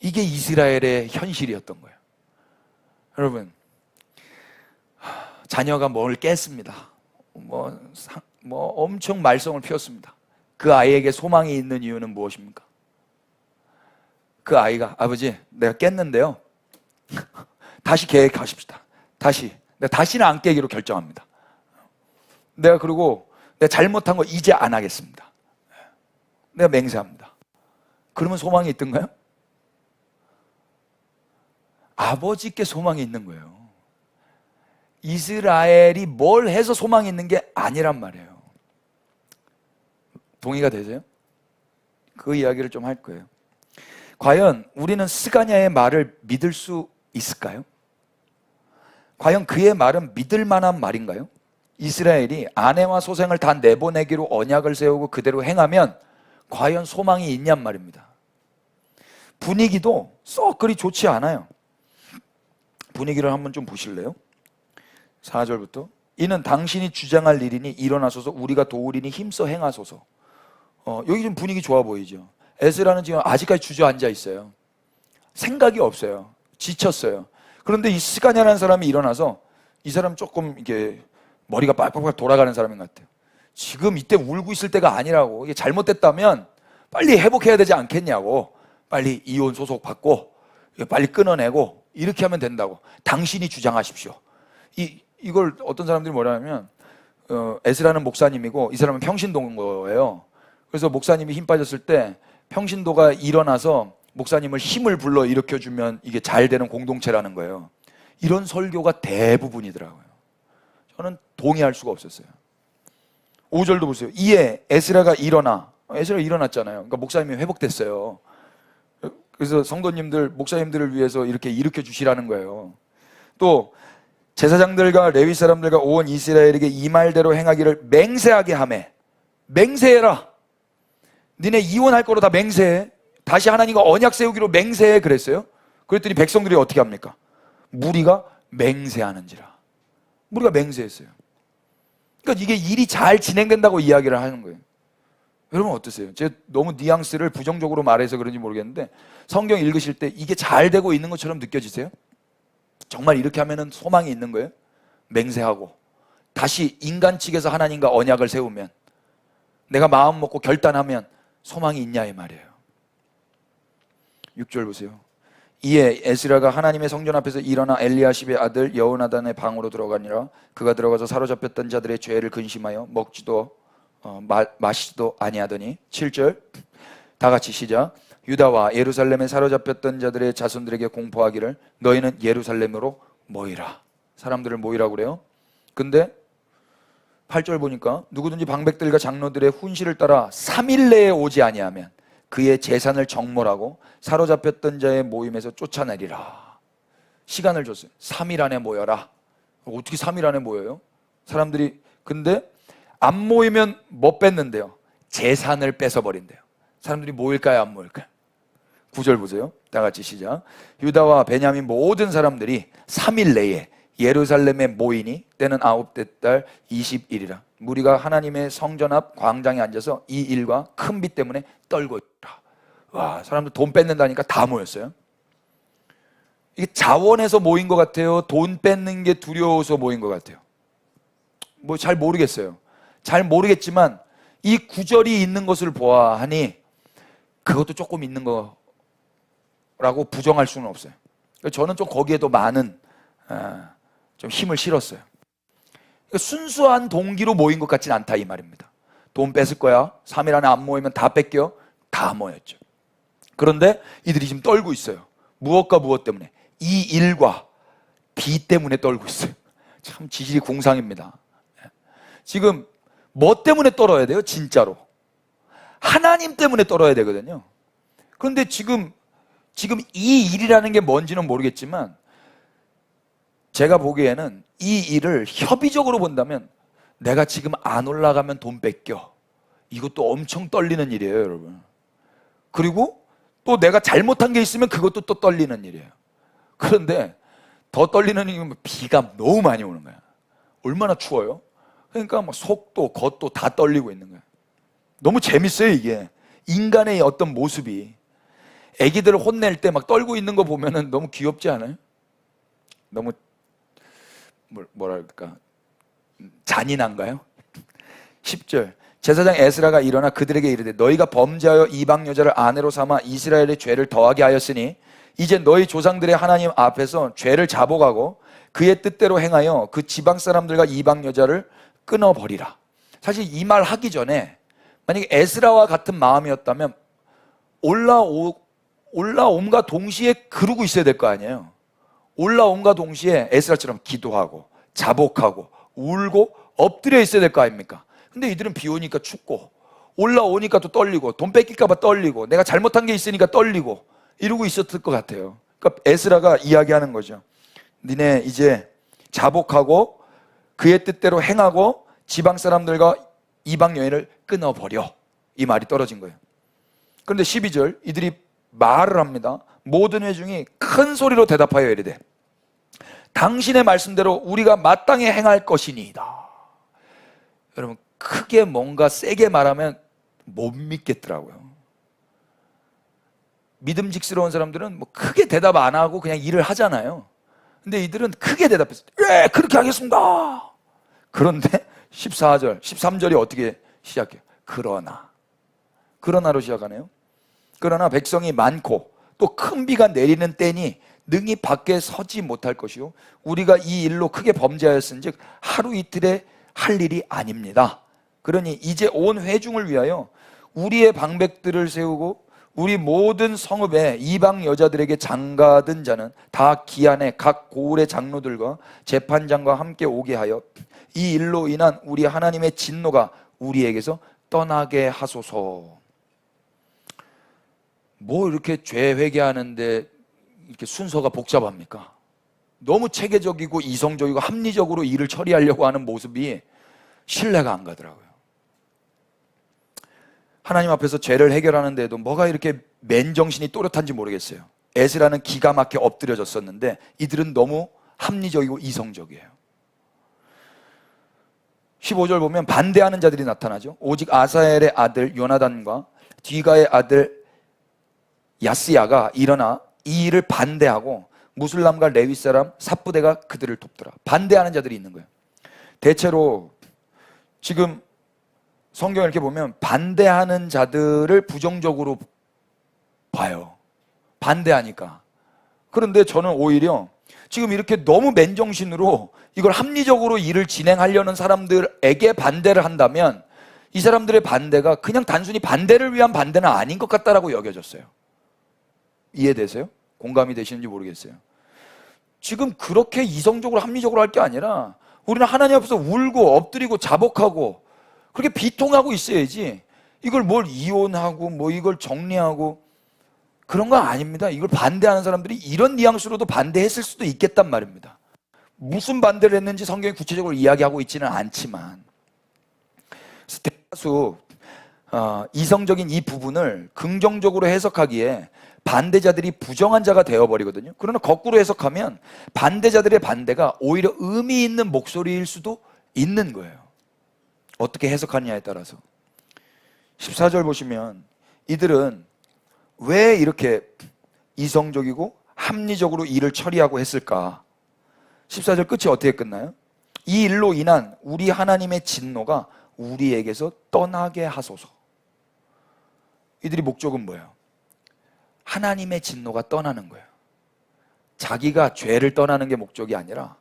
이게 이스라엘의 현실이었던 거예요. 여러분, 자녀가 뭘 깼습니다. 뭐 엄청 말썽을 피웠습니다. 그 아이에게 소망이 있는 이유는 무엇입니까? 그 아이가 아버지 내가 깼는데요. 다시 계획하십시다. 내가 다시는 안 깨기로 결정합니다. 내가 그리고 내가 잘못한 거 이제 안 하겠습니다. 내가 맹세합니다. 그러면 소망이 있던가요? 아버지께 소망이 있는 거예요. 이스라엘이 뭘 해서 소망이 있는 게 아니란 말이에요. 동의가 되세요? 그 이야기를 좀 할 거예요. 과연 우리는 스가냐의 말을 믿을 수 있을까요? 과연 그의 말은 믿을 만한 말인가요? 이스라엘이 아내와 소생을 다 내보내기로 언약을 세우고 그대로 행하면 과연 소망이 있냔 말입니다. 분위기도 썩 그리 좋지 않아요. 분위기를 한번 좀 보실래요? 4절부터 이는 당신이 주장할 일이니 일어나소서 우리가 도우리니 힘써 행하소서. 여기 좀 분위기 좋아 보이죠? 에스라는 지금 아직까지 주저앉아 있어요. 생각이 없어요. 지쳤어요. 그런데 이 스가냐라는 사람이 일어나서 이 사람 조금 이게 머리가 빡빡 돌아가는 사람인 것 같아요. 지금 이때 울고 있을 때가 아니라고. 이게 잘못됐다면 빨리 회복해야 되지 않겠냐고. 빨리 이혼 소속 받고 빨리 끊어내고 이렇게 하면 된다고. 당신이 주장하십시오. 이걸 어떤 사람들이 뭐라냐면 에스라는 목사님이고 이 사람은 평신도인 거예요. 그래서 목사님이 힘 빠졌을 때 평신도가 일어나서 목사님을 힘을 불러 일으켜주면 이게 잘 되는 공동체라는 거예요. 이런 설교가 대부분이더라고요. 저는 동의할 수가 없었어요. 5절도 보세요. 이에 에스라가 일어났잖아요. 그러니까 목사님이 회복됐어요. 그래서 성도님들, 목사님들을 위해서 이렇게 일으켜 주시라는 거예요. 또 제사장들과 레위 사람들과 온 이스라엘에게 이 말대로 행하기를 맹세하게 하매. 맹세해라. 니네 이혼할 거로 다 맹세해. 다시 하나님과 언약 세우기로 맹세해 그랬어요. 그랬더니 백성들이 어떻게 합니까? 무리가 맹세하는지라. 무리가 맹세했어요. 그러니까 이게 일이 잘 진행된다고 이야기를 하는 거예요. 여러분 어떠세요? 제가 너무 뉘앙스를 부정적으로 말해서 그런지 모르겠는데 성경 읽으실 때 이게 잘 되고 있는 것처럼 느껴지세요? 정말 이렇게 하면은 소망이 있는 거예요? 맹세하고 다시 인간 측에서 하나님과 언약을 세우면 내가 마음 먹고 결단하면 소망이 있냐 이 말이에요. 6절 보세요. 이에 에스라가 하나님의 성전 앞에서 일어나 엘리야십의 아들 여호나단의 방으로 들어가니라. 그가 들어가서 사로잡혔던 자들의 죄를 근심하여 먹지도 마시지도 아니하더니. 7절 다 같이 시작. 유다와 예루살렘에 사로잡혔던 자들의 자손들에게 공포하기를 너희는 예루살렘으로 모이라. 사람들을 모이라고 그래요. 근데 8절 보니까 누구든지 방백들과 장로들의 훈시를 따라 3일 내에 오지 아니하면 그의 재산을 정몰하고 사로잡혔던 자의 모임에서 쫓아내리라. 시간을 줬어요. 3일 안에 모여라. 어떻게 3일 안에 모여요? 사람들이. 근데 안 모이면 뭐 뺐는데요? 재산을 뺏어버린대요. 사람들이 모일까요 안 모일까요? 9절 보세요. 다 같이 시작. 유다와 베냐민 모든 사람들이 3일 내에 예루살렘에 모이니 때는 아홉째 달 20일이라. 무리가 하나님의 성전 앞 광장에 앉아서 이 일과 큰 비 때문에 떨고 있다. 와, 사람들 돈 뺏는다니까 다 모였어요. 이게 자원에서 모인 것 같아요? 돈 뺏는 게 두려워서 모인 것 같아요? 뭐 잘 모르겠어요. 잘 모르겠지만 이 구절이 있는 것을 보아하니 그것도 조금 있는 거라고 부정할 수는 없어요. 저는 좀 거기에 더 많은 좀 힘을 실었어요. 순수한 동기로 모인 것 같진 않다 이 말입니다. 돈 뺏을 거야. 3일 안에 안 모이면 다 뺏겨. 다 모였죠. 그런데 이들이 지금 떨고 있어요. 무엇과 무엇 때문에? 이 일과 비 때문에 떨고 있어요. 참 지질이 공상입니다. 지금 뭐 때문에 떨어야 돼요? 진짜로 하나님 때문에 떨어야 되거든요. 그런데 지금 이 일이라는 게 뭔지는 모르겠지만 제가 보기에는 이 일을 협의적으로 본다면 내가 지금 안 올라가면 돈 뺏겨. 이것도 엄청 떨리는 일이에요, 여러분. 그리고 또 내가 잘못한 게 있으면 그것도 또 떨리는 일이에요. 그런데 더 떨리는 일은 비가 너무 많이 오는 거야. 얼마나 추워요? 그러니까 뭐 속도, 겉도 다 떨리고 있는 거야. 너무 재밌어요, 이게. 인간의 어떤 모습이. 애기들을 혼낼 때 막 떨고 있는 거 보면은 너무 귀엽지 않아요? 너무 뭐랄까 잔인한가요? 10절 제사장 에스라가 일어나 그들에게 이르되 너희가 범죄하여 이방 여자를 아내로 삼아 이스라엘의 죄를 더하게 하였으니 이제 너희 조상들의 하나님 앞에서 죄를 자복하고 그의 뜻대로 행하여 그 지방 사람들과 이방 여자를 끊어버리라. 사실 이 말 하기 전에 만약에 에스라와 같은 마음이었다면 올라옴과 동시에 그러고 있어야 될 거 아니에요. 올라옴과 동시에 에스라처럼 기도하고 자복하고 울고 엎드려 있어야 될 거 아닙니까? 근데 이들은 비 오니까 춥고 올라오니까 또 떨리고, 돈 뺏길까 봐 떨리고, 내가 잘못한 게 있으니까 떨리고 이러고 있었을 것 같아요. 그러니까 에스라가 이야기하는 거죠. 니네 이제 자복하고 그의 뜻대로 행하고 지방 사람들과 이방 여인을 끊어버려. 이 말이 떨어진 거예요. 그런데 12절 이들이 말을 합니다. 모든 회중이 큰 소리로 대답하여 이르되 당신의 말씀대로 우리가 마땅히 행할 것이니이다. 여러분, 크게 뭔가 세게 말하면 못 믿겠더라고요. 믿음직스러운 사람들은 뭐 크게 대답 안 하고 그냥 일을 하잖아요. 근데 이들은 크게 대답했어요. 예, 그렇게 하겠습니다. 그런데 14절, 13절이 어떻게 시작해요? 그러나로 시작하네요. 그러나 백성이 많고 또 큰 비가 내리는 때니 능히 밖에 서지 못할 것이요 우리가 이 일로 크게 범죄하였은즉 하루 이틀에 할 일이 아닙니다. 그러니 이제 온 회중을 위하여 우리의 방백들을 세우고 우리 모든 성읍에 이방 여자들에게 장가든 자는 다 기한에 각 고을의 장로들과 재판장과 함께 오게 하여 이 일로 인한 우리 하나님의 진노가 우리에게서 떠나게 하소서. 뭐 이렇게 죄 회개하는데 이렇게 순서가 복잡합니까? 너무 체계적이고 이성적이고 합리적으로 일을 처리하려고 하는 모습이 신뢰가 안 가더라고요. 하나님 앞에서 죄를 해결하는데도 뭐가 이렇게 맨정신이 또렷한지 모르겠어요. 에스라는 기가 막혀 엎드려졌었는데 이들은 너무 합리적이고 이성적이에요. 15절 보면 반대하는 자들이 나타나죠. 오직 아사엘의 아들 요나단과 디가의 아들 야스야가 일어나 이 일을 반대하고 무슬람과 레위 사람 삽부대가 그들을 돕더라. 반대하는 자들이 있는 거예요. 대체로 지금 성경을 이렇게 보면 반대하는 자들을 부정적으로 봐요. 반대하니까. 그런데 저는 오히려 지금 이렇게 너무 맨정신으로 이걸 합리적으로 일을 진행하려는 사람들에게 반대를 한다면 이 사람들의 반대가 그냥 단순히 반대를 위한 반대는 아닌 것 같다라고 여겨졌어요. 이해되세요? 공감이 되시는지 모르겠어요. 지금 그렇게 이성적으로 합리적으로 할 게 아니라 우리는 하나님 앞에서 울고 엎드리고 자복하고 그렇게 비통하고 있어야지 이걸 뭘 이혼하고 뭐 이걸 정리하고 그런 거 아닙니다. 이걸 반대하는 사람들이 이런 뉘앙스로도 반대했을 수도 있겠단 말입니다. 무슨 반대를 했는지 성경이 구체적으로 이야기하고 있지는 않지만 대다수 이성적인 이 부분을 긍정적으로 해석하기에 반대자들이 부정한 자가 되어버리거든요. 그러나 거꾸로 해석하면 반대자들의 반대가 오히려 의미 있는 목소리일 수도 있는 거예요. 어떻게 해석하느냐에 따라서. 14절 보시면 이들은 왜 이렇게 이성적이고 합리적으로 일을 처리하고 했을까? 14절 끝이 어떻게 끝나요? 이 일로 인한 우리 하나님의 진노가 우리에게서 떠나게 하소서. 이들이 목적은 뭐예요? 하나님의 진노가 떠나는 거예요. 자기가 죄를 떠나는 게 목적이 아니라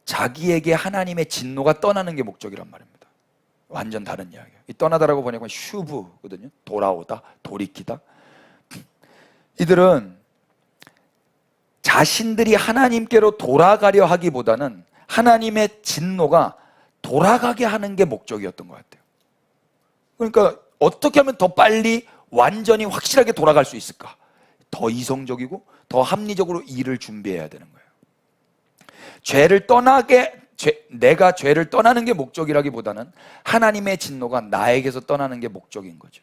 자기에게 하나님의 진노가 떠나는 게 목적이란 말입니다. 완전 다른 이야기예요. 이 떠나다라고 번역하면 슈브거든요. 돌아오다, 돌이키다. 이들은 자신들이 하나님께로 돌아가려 하기보다는 하나님의 진노가 돌아가게 하는 게 목적이었던 것 같아요. 그러니까 어떻게 하면 더 빨리 완전히 확실하게 돌아갈 수 있을까? 더 이성적이고 더 합리적으로 일을 준비해야 되는 거예요. 내가 죄를 떠나는 게 목적이라기보다는 하나님의 진노가 나에게서 떠나는 게 목적인 거죠.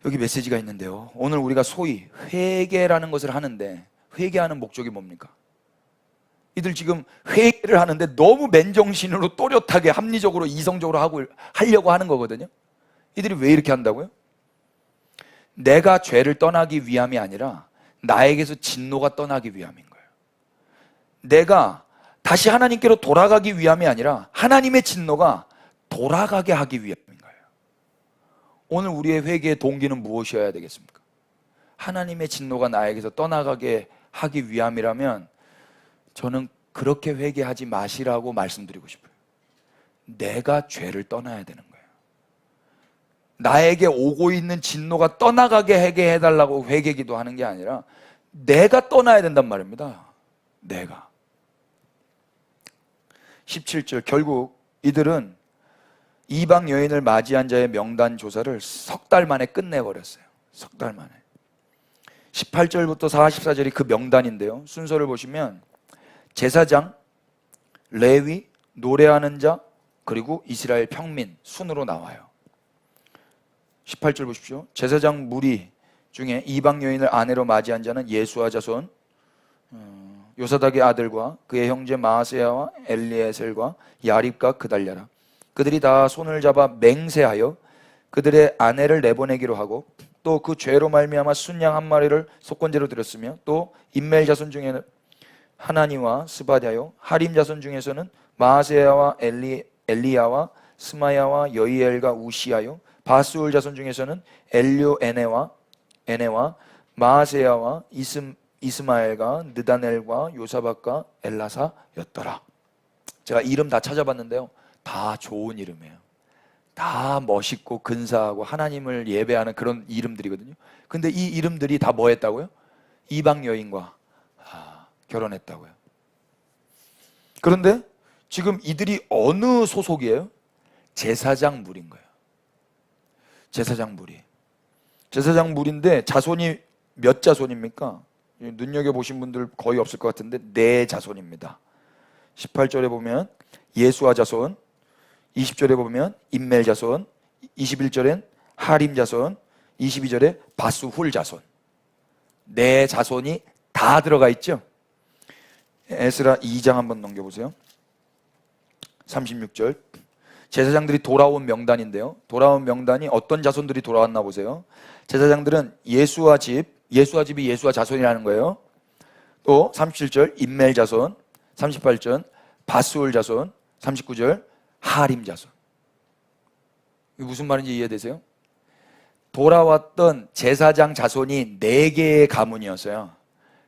여기 메시지가 있는데요. 오늘 우리가 소위 회개라는 것을 하는데 회개하는 목적이 뭡니까? 이들 지금 회개를 하는데 너무 맨정신으로 또렷하게 합리적으로 이성적으로 하려고 하는 거거든요. 이들이 왜 이렇게 한다고요? 내가 죄를 떠나기 위함이 아니라 나에게서 진노가 떠나기 위함인 거예요. 내가 다시 하나님께로 돌아가기 위함이 아니라 하나님의 진노가 돌아가게 하기 위함인 거예요. 오늘 우리의 회개의 동기는 무엇이어야 되겠습니까? 하나님의 진노가 나에게서 떠나가게 하기 위함이라면 저는 그렇게 회개하지 마시라고 말씀드리고 싶어요. 내가 죄를 떠나야 되는 거예요. 나에게 오고 있는 진노가 떠나가게 하게 해달라고 회개기도 하는 게 아니라 내가 떠나야 된단 말입니다. 내가. 17절 결국 이들은 이방 여인을 맞이한 자의 명단 조사를 석 달 만에 끝내버렸어요. 석 달 만에. 18절부터 44절이 그 명단인데요. 순서를 보시면 제사장, 레위, 노래하는 자, 그리고 이스라엘 평민 순으로 나와요. 18절 보십시오. 제사장 무리 중에 이방 여인을 아내로 맞이한 자는 예수와 자손, 요사닥의 아들과 그의 형제 마아세야와 엘리에셀과 야립과 그달랴라. 그들이 다 손을 잡아 맹세하여 그들의 아내를 내보내기로 하고, 또 그 죄로 말미암아 순양 한 마리를 속건제로 드렸으며, 또 인멜 자손 중에는 하나니와 스바랴요, 하림 자손 중에서는 마아세야와 엘리야와 스마야와 여이엘과 우시야요, 바스울 자손 중에서는 엘료 에네와 마아세야와 이스마엘과 느다넬과 요사박과 엘라사였더라. 제가 이름 다 찾아봤는데요, 다 좋은 이름이에요. 다 멋있고 근사하고 하나님을 예배하는 그런 이름들이거든요. 근데 이 이름들이 다 뭐 했다고요? 이방 여인과 결혼했다고요. 그런데 지금 이들이 어느 소속이에요? 제사장 무리인 거예요. 제사장 무리. 제사장 무리인데 자손이 몇 자손입니까? 눈여겨보신 분들 거의 없을 것 같은데 4자손입니다. 18절에 보면 예수아 자손, 20절에 보면 인멜 자손, 21절엔 하림 자손, 22절에 바수훌 자손. 4자손이 다 들어가 있죠. 에스라 2장 한번 넘겨보세요. 36절. 제사장들이 돌아온 명단인데요, 돌아온 명단이 어떤 자손들이 돌아왔나 보세요. 제사장들은 예수와 집이 예수와 자손이라는 거예요. 또 37절 인멜 자손, 38절 바수울 자손, 39절 하림 자손. 이게 무슨 말인지 이해되세요? 돌아왔던 제사장 자손이 4개의 가문이었어요.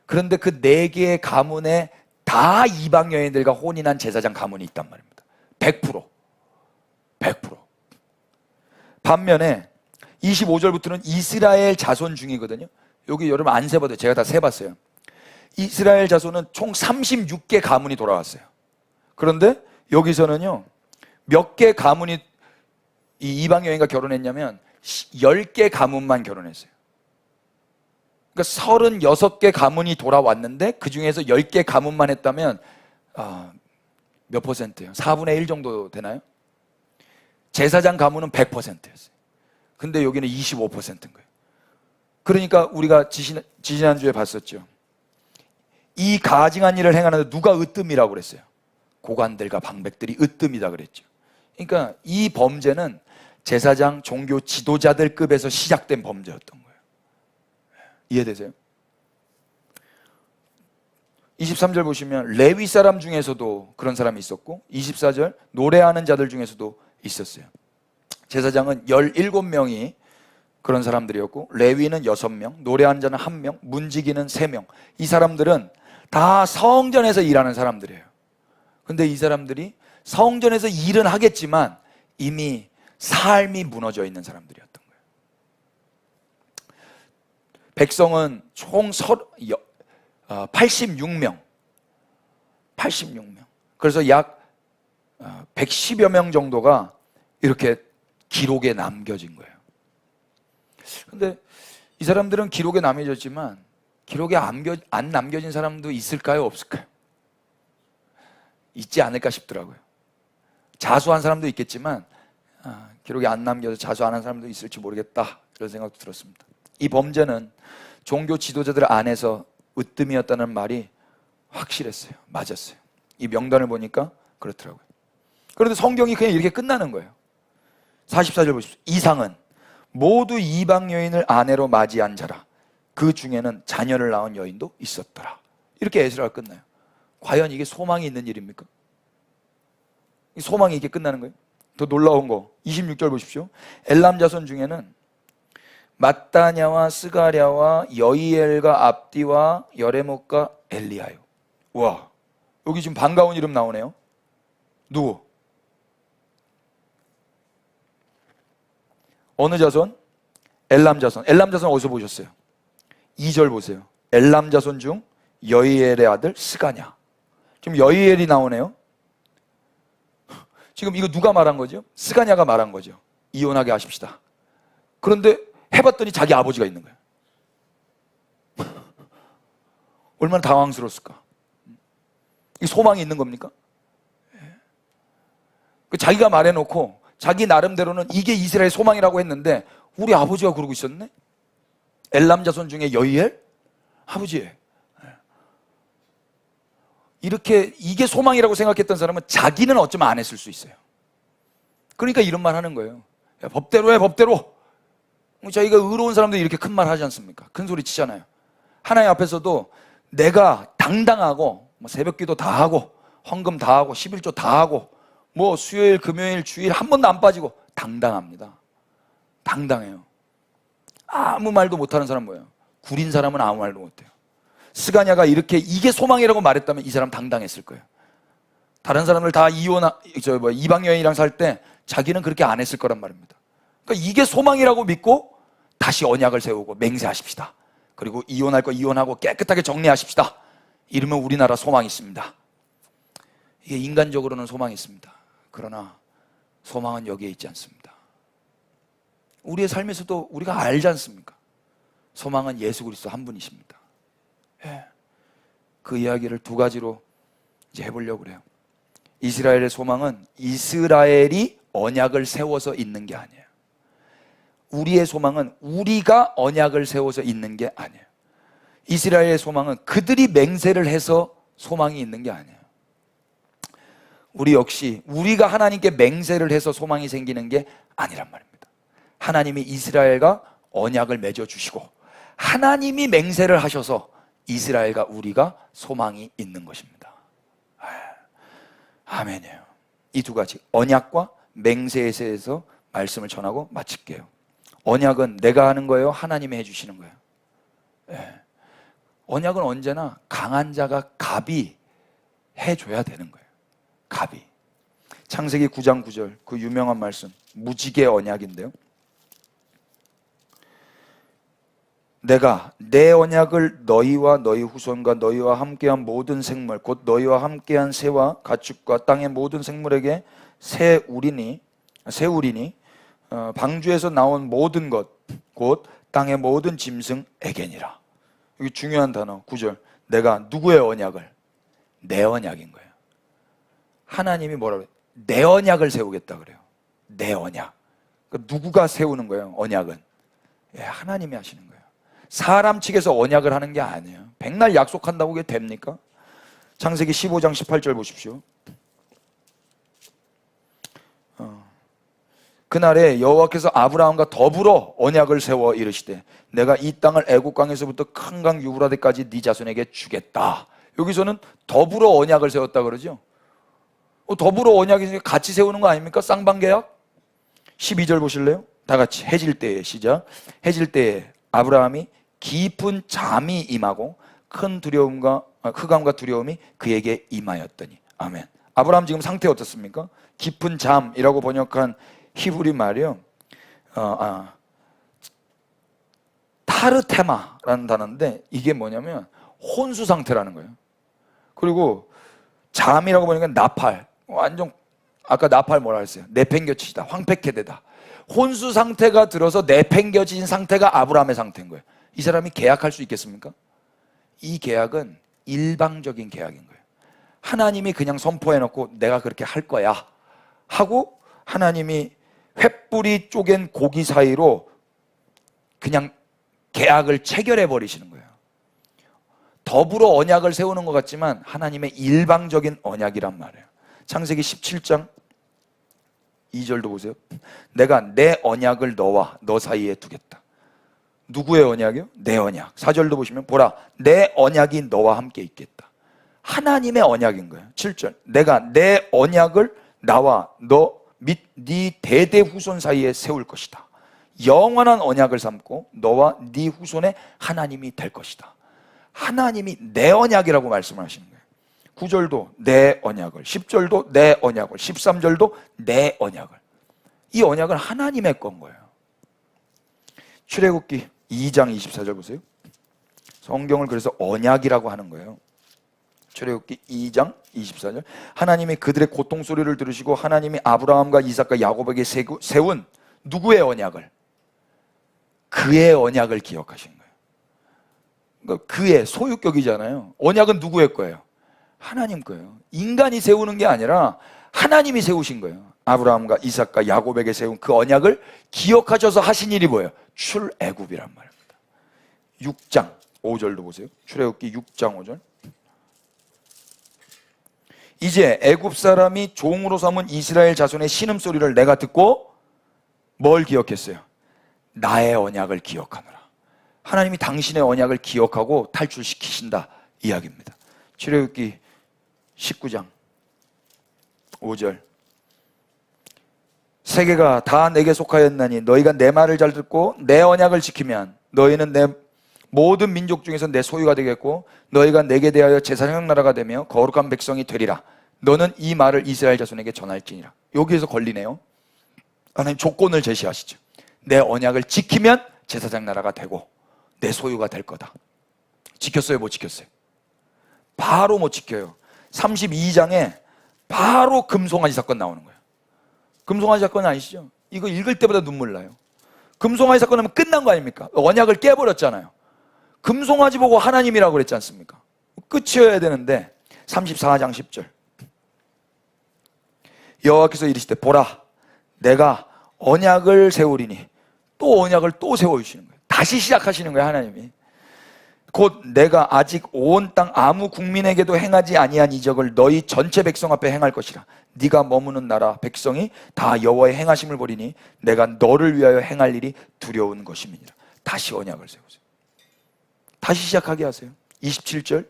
그런데 그 4개의 가문에 다 이방 여인들과 혼인한 제사장 가문이 있단 말입니다. 100%. 반면에 25절부터는 이스라엘 자손 중이거든요. 여기 여러분 안 세봐도 제가 다 세봤어요. 이스라엘 자손은 총 36개 가문이 돌아왔어요. 그런데 여기서는요, 몇 개 가문이 이 이방 여인과 결혼했냐면 10개 가문만 결혼했어요. 그러니까 36개 가문이 돌아왔는데 그 중에서 10개 가문만 했다면 몇 %예요? 4분의 1 정도 되나요? 제사장 가문은 100%였어요. 근데 여기는 25%인 거예요. 그러니까 우리가 지지난주에 봤었죠. 이 가증한 일을 행하는데 누가 으뜸이라고 그랬어요? 고관들과 방백들이 으뜸이다 그랬죠. 그러니까 이 범죄는 제사장, 종교 지도자들 급에서 시작된 범죄였던 거예요. 이해되세요? 23절 보시면 레위 사람 중에서도 그런 사람이 있었고, 24절 노래하는 자들 중에서도 있었어요. 제사장은 17명이 그런 사람들이었고, 레위는 6명, 노래하는 자는 1명, 문지기는 3명. 이 사람들은 다 성전에서 일하는 사람들이에요. 근데 이 사람들이 성전에서 일은 하겠지만 이미 삶이 무너져 있는 사람들이었던 거예요. 백성은 총 86명. 그래서 약 110여 명 정도가 이렇게 기록에 남겨진 거예요. 근데 이 사람들은 기록에 남겨졌지만 기록에 안 남겨진 사람도 있을까요? 없을까요? 있지 않을까 싶더라고요. 자수한 사람도 있겠지만 기록에 안 남겨져 자수하는 사람도 있을지 모르겠다, 그런 생각도 들었습니다. 이 범죄는 종교 지도자들 안에서 으뜸이었다는 말이 확실했어요. 맞았어요. 이 명단을 보니까 그렇더라고요. 그런데 성경이 그냥 이렇게 끝나는 거예요. 44절 보십시오. 이상은 모두 이방 여인을 아내로 맞이한 자라. 그 중에는 자녀를 낳은 여인도 있었더라. 이렇게 에스라가 끝나요. 과연 이게 소망이 있는 일입니까? 소망이 이렇게 끝나는 거예요. 더 놀라운 거 26절 보십시오. 엘람 자손 중에는 mat다냐와 스가랴와 여이엘과 압디와 여레목과 엘리야요. 와, 여기 지금 반가운 이름 나오네요. 누구? 어느 자손? 엘람 자손. 엘람 자손 어디서 보셨어요? 2절 보세요. 엘람 자손 중 여이엘의 아들 스가냐. 지금 여이엘이 나오네요. 지금 이거 누가 말한 거죠? 스가냐가 말한 거죠. 이혼하게 하십시다. 그런데 해봤더니 자기 아버지가 있는 거예요. 얼마나 당황스러웠을까? 이 소망이 있는 겁니까? 자기가 말해놓고 자기 나름대로는 이게 이스라엘 소망이라고 했는데 우리 아버지가 그러고 있었네? 엘람 자손 중에 여이엘? 아버지. 이렇게 이게 소망이라고 생각했던 사람은 자기는 어쩌면 안 했을 수 있어요. 그러니까 이런 말 하는 거예요. 야, 법대로 해, 법대로. 자기가 의로운 사람들이 이렇게 큰 말 하지 않습니까? 큰 소리 치잖아요. 하나님 앞에서도 내가 당당하고 새벽기도 다 하고 헌금 다 하고 11조 다 하고 수요일 금요일 주일 한 번도 안 빠지고 당당합니다. 당당해요. 아무 말도 못하는 사람 뭐예요? 구린 사람은 아무 말도 못해요. 스가냐가 이렇게 이게 소망이라고 말했다면 이 사람 당당했을 거예요. 다른 사람들 다 이방 여인이랑 살 때 자기는 그렇게 안 했을 거란 말입니다. 그러니까 이게 소망이라고 믿고 다시 언약을 세우고 맹세하십시다. 그리고 이혼할 거 이혼하고 깨끗하게 정리하십시다. 이러면 우리나라 소망이 있습니다. 이게 인간적으로는 소망이 있습니다. 그러나 소망은 여기에 있지 않습니다. 우리의 삶에서도 우리가 알지 않습니까? 소망은 예수 그리스도 한 분이십니다. 예. 그 이야기를 두 가지로 이제 해보려고 그래요. 이스라엘의 소망은 이스라엘이 언약을 세워서 있는 게 아니에요. 우리의 소망은 우리가 언약을 세워서 있는 게 아니에요. 이스라엘의 소망은 그들이 맹세를 해서 소망이 있는 게 아니에요. 우리 역시 우리가 하나님께 맹세를 해서 소망이 생기는 게 아니란 말입니다. 하나님이 이스라엘과 언약을 맺어주시고 하나님이 맹세를 하셔서 이스라엘과 우리가 소망이 있는 것입니다. 아멘이에요. 이 두 가지 언약과 맹세에 대해서 말씀을 전하고 마칠게요. 언약은 내가 하는 거예요? 하나님이 해주시는 거예요? 네. 언약은 언제나 강한 자가 갑이 해줘야 되는 거예요. 갑이. 창세기 9장 9절 그 유명한 말씀 무지개 언약인데요. 내가 내 언약을 너희와 너희 후손과 너희와 함께한 모든 생물 곧 너희와 함께한 새와 가축과 땅의 모든 생물에게 새우리니 방주에서 나온 모든 것 곧 땅의 모든 짐승에게니라. 여기 중요한 단어 9절 내가 누구의 언약을? 내 언약인 거예요. 하나님이 뭐라고 해요? 내 언약을 세우겠다 그래요. 내 언약. 그러니까 누구가 세우는 거예요? 언약은 예, 하나님이 하시는 거예요. 사람 측에서 언약을 하는 게 아니에요. 백날 약속한다고 그게 됩니까? 창세기 15장 18절 보십시오. 그날에 여호와께서 아브라함과 더불어 언약을 세워 이르시되 내가 이 땅을 애국 강에서부터 큰 강 유브라데까지 네 자손에게 주겠다. 여기서는 더불어 언약을 세웠다 그러죠. 더불어 언약이 같이 세우는 거 아닙니까? 쌍방계약. 12절 보실래요? 다 같이 해질 때에 시작. 해질 때에 아브라함이 깊은 잠이 임하고 큰 두려움과 흑암과 두려움이 그에게 임하였더니. 아멘. 아브라함 지금 상태 어떻습니까? 깊은 잠이라고 번역한 히브리 말이요. 타르테마라는 단어인데 이게 뭐냐면 혼수 상태라는 거예요. 그리고 잠이라고 보니까 나팔. 완전 아까 나팔 뭐라 했어요? 내팽겨치다, 황폐케되다. 혼수 상태가 들어서 내팽겨진 상태가 아브라함의 상태인 거예요. 이 사람이 계약할 수 있겠습니까? 이 계약은 일방적인 계약인 거예요. 하나님이 그냥 선포해놓고 내가 그렇게 할 거야 하고 하나님이 횃불이 쪼갠 고기 사이로 그냥 계약을 체결해 버리시는 거예요. 더불어 언약을 세우는 것 같지만 하나님의 일방적인 언약이란 말이에요. 창세기 17장 2절도 보세요. 내가 내 언약을 너와 너 사이에 두겠다. 누구의 언약이요? 내 언약. 4절도 보시면 보라 내 언약이 너와 함께 있겠다. 하나님의 언약인 거예요. 7절 내가 내 언약을 나와 너 및 네 대대 후손 사이에 세울 것이다. 영원한 언약을 삼고 너와 네 후손의 하나님이 될 것이다. 하나님이 내 언약이라고 말씀을 하시는 거예요. 9절도 내 언약을, 10절도 내 언약을, 13절도 내 언약을. 이 언약은 하나님의 건 거예요. 출애굽기 2장 24절 보세요. 성경을 그래서 언약이라고 하는 거예요. 출애굽기 2장 24절. 하나님이 그들의 고통 소리를 들으시고 하나님이 아브라함과 이삭과 야곱에게 세운 누구의 언약을? 그의 언약을 기억하신 거예요. 그러니까 그의 소유격이잖아요. 언약은 누구의 거예요? 하나님 거예요. 인간이 세우는 게 아니라 하나님이 세우신 거예요. 아브라함과 이삭과 야곱에게 세운 그 언약을 기억하셔서 하신 일이 뭐예요? 출애굽이란 말입니다. 6장 5절도 보세요. 출애굽기 6장 5절. 이제 애굽 사람이 종으로 삼은 이스라엘 자손의 신음소리를 내가 듣고 뭘 기억했어요? 나의 언약을 기억하노라. 하나님이 당신의 언약을 기억하고 탈출시키신다 이야기입니다. 출애굽기 19장 5절. 세계가 다 내게 속하였나니 너희가 내 말을 잘 듣고 내 언약을 지키면 너희는 내 모든 민족 중에서 내 소유가 되겠고 너희가 내게 대하여 제사장 나라가 되며 거룩한 백성이 되리라. 너는 이 말을 이스라엘 자손에게 전할지니라. 여기에서 걸리네요. 하나님 조건을 제시하시죠. 내 언약을 지키면 제사장 나라가 되고 내 소유가 될 거다. 지켰어요? 못 지켰어요? 바로 못 지켜요. 32장에 바로 금송아지 사건 나오는 거예요. 금송아지 사건 아시죠? 이거 읽을 때보다 눈물 나요. 금송아지 사건 하면 끝난 거 아닙니까? 언약을 깨버렸잖아요. 금송아지 보고 하나님이라고 그랬지 않습니까? 끝이어야 되는데 34장 10절. 여호와께서 이르시되 보라 내가 언약을 세우리니 또 언약을 또 세워주시는 거예요. 다시 시작하시는 거예요. 하나님이. 곧 내가 아직 온 땅 아무 국민에게도 행하지 아니한 이적을 너희 전체 백성 앞에 행할 것이라. 네가 머무는 나라 백성이 다 여호와의 행하심을 보리니 내가 너를 위하여 행할 일이 두려운 것임이니라. 다시 언약을 세우세요. 다시 시작하게 하세요. 27절.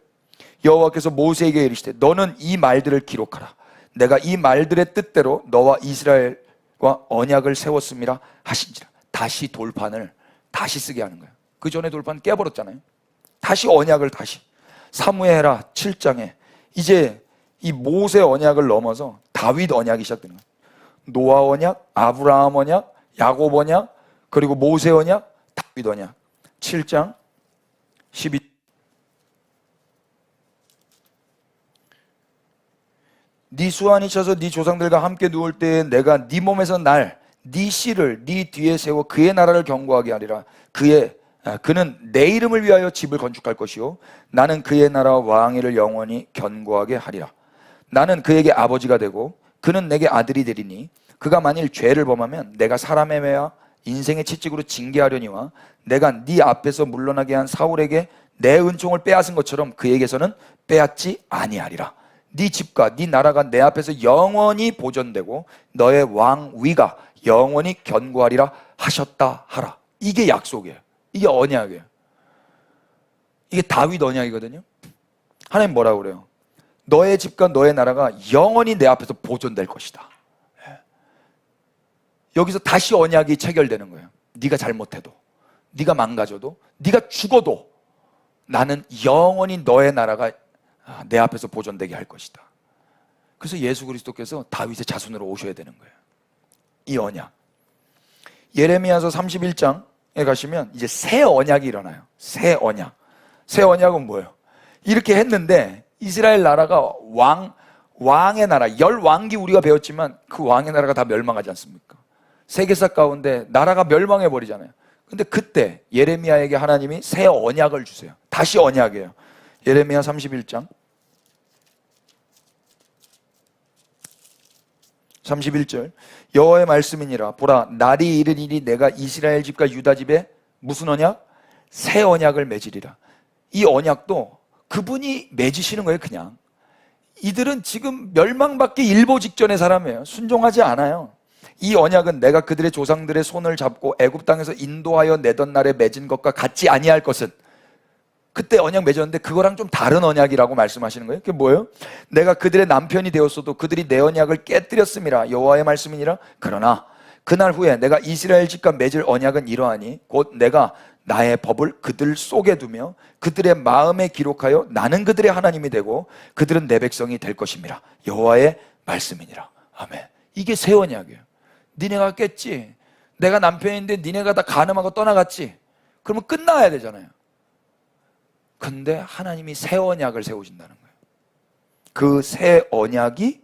여호와께서 모세에게 이르시되 너는 이 말들을 기록하라. 내가 이 말들의 뜻대로 너와 이스라엘과 언약을 세웠음이라 하신지라. 다시 돌판을 다시 쓰게 하는 거예요. 그 전에 돌판 깨버렸잖아요. 다시 언약을 다시. 사무엘하 7장에 이제 이 모세 언약을 넘어서 다윗 언약이 시작되는 거예요. 노아 언약, 아브라함 언약, 야곱 언약, 그리고 모세 언약, 다윗 언약. 7장 12. 네 수완이 쳐서 네 조상들과 함께 누울 때에 내가 네 몸에서 네 씨를 네 뒤에 세워 그의 나라를 견고하게 하리라. 그는 내 이름을 위하여 집을 건축할 것이요 나는 그의 나라와 왕위를 영원히 견고하게 하리라. 나는 그에게 아버지가 되고 그는 내게 아들이 되리니 그가 만일 죄를 범하면 내가 사람의 매와 인생의 채찍으로 징계하려니와 내가 네 앞에서 물러나게 한 사울에게 내 은총을 빼앗은 것처럼 그에게서는 빼앗지 아니하리라. 네 집과 네 나라가 내 앞에서 영원히 보존되고 너의 왕위가 영원히 견고하리라 하셨다 하라. 이게 약속이에요. 이게 언약이에요. 이게 다윗 언약이거든요. 하나님 뭐라고 그래요? 너의 집과 너의 나라가 영원히 내 앞에서 보존될 것이다. 여기서 다시 언약이 체결되는 거예요. 네가 잘못해도, 네가 망가져도, 네가 죽어도 나는 영원히 너의 나라가 내 앞에서 보존되게 할 것이다. 그래서 예수 그리스도께서 다윗의 자손으로 오셔야 되는 거예요. 이 언약. 예레미야서 31장에 가시면 이제 새 언약이 일어나요. 새 언약. 새 언약은 뭐예요? 이렇게 했는데 이스라엘 나라가 왕의 나라, 열 왕기 우리가 배웠지만 그 왕의 나라가 다 멸망하지 않습니까? 세계사 가운데 나라가 멸망해 버리잖아요. 근데 그때 예레미야에게 하나님이 새 언약을 주세요. 다시 언약이에요. 예레미야 31장 31절. 여호와의 말씀이니라. 보라 날이 이르리니 내가 이스라엘 집과 유다 집에 무슨 언약? 새 언약을 맺으리라. 이 언약도 그분이 맺으시는 거예요. 그냥 이들은 지금 멸망받기 일보 직전의 사람이에요. 순종하지 않아요. 이 언약은 내가 그들의 조상들의 손을 잡고 애굽 땅에서 인도하여 내던 날에 맺은 것과 같지 아니할 것은, 그때 언약 맺었는데 그거랑 좀 다른 언약이라고 말씀하시는 거예요. 그게 뭐예요? 내가 그들의 남편이 되었어도 그들이 내 언약을 깨뜨렸음이라. 여호와의 말씀이니라. 그러나 그날 후에 내가 이스라엘 집과 맺을 언약은 이러하니 곧 내가 나의 법을 그들 속에 두며 그들의 마음에 기록하여 나는 그들의 하나님이 되고 그들은 내 백성이 될 것임이라. 여호와의 말씀이니라. 아멘. 이게 새 언약이에요. 니네가 깼지? 내가 남편인데 니네가 다 간음하고 떠나갔지? 그러면 끝나야 되잖아요. 근데 하나님이 새 언약을 세우신다는 거예요. 그 새 언약이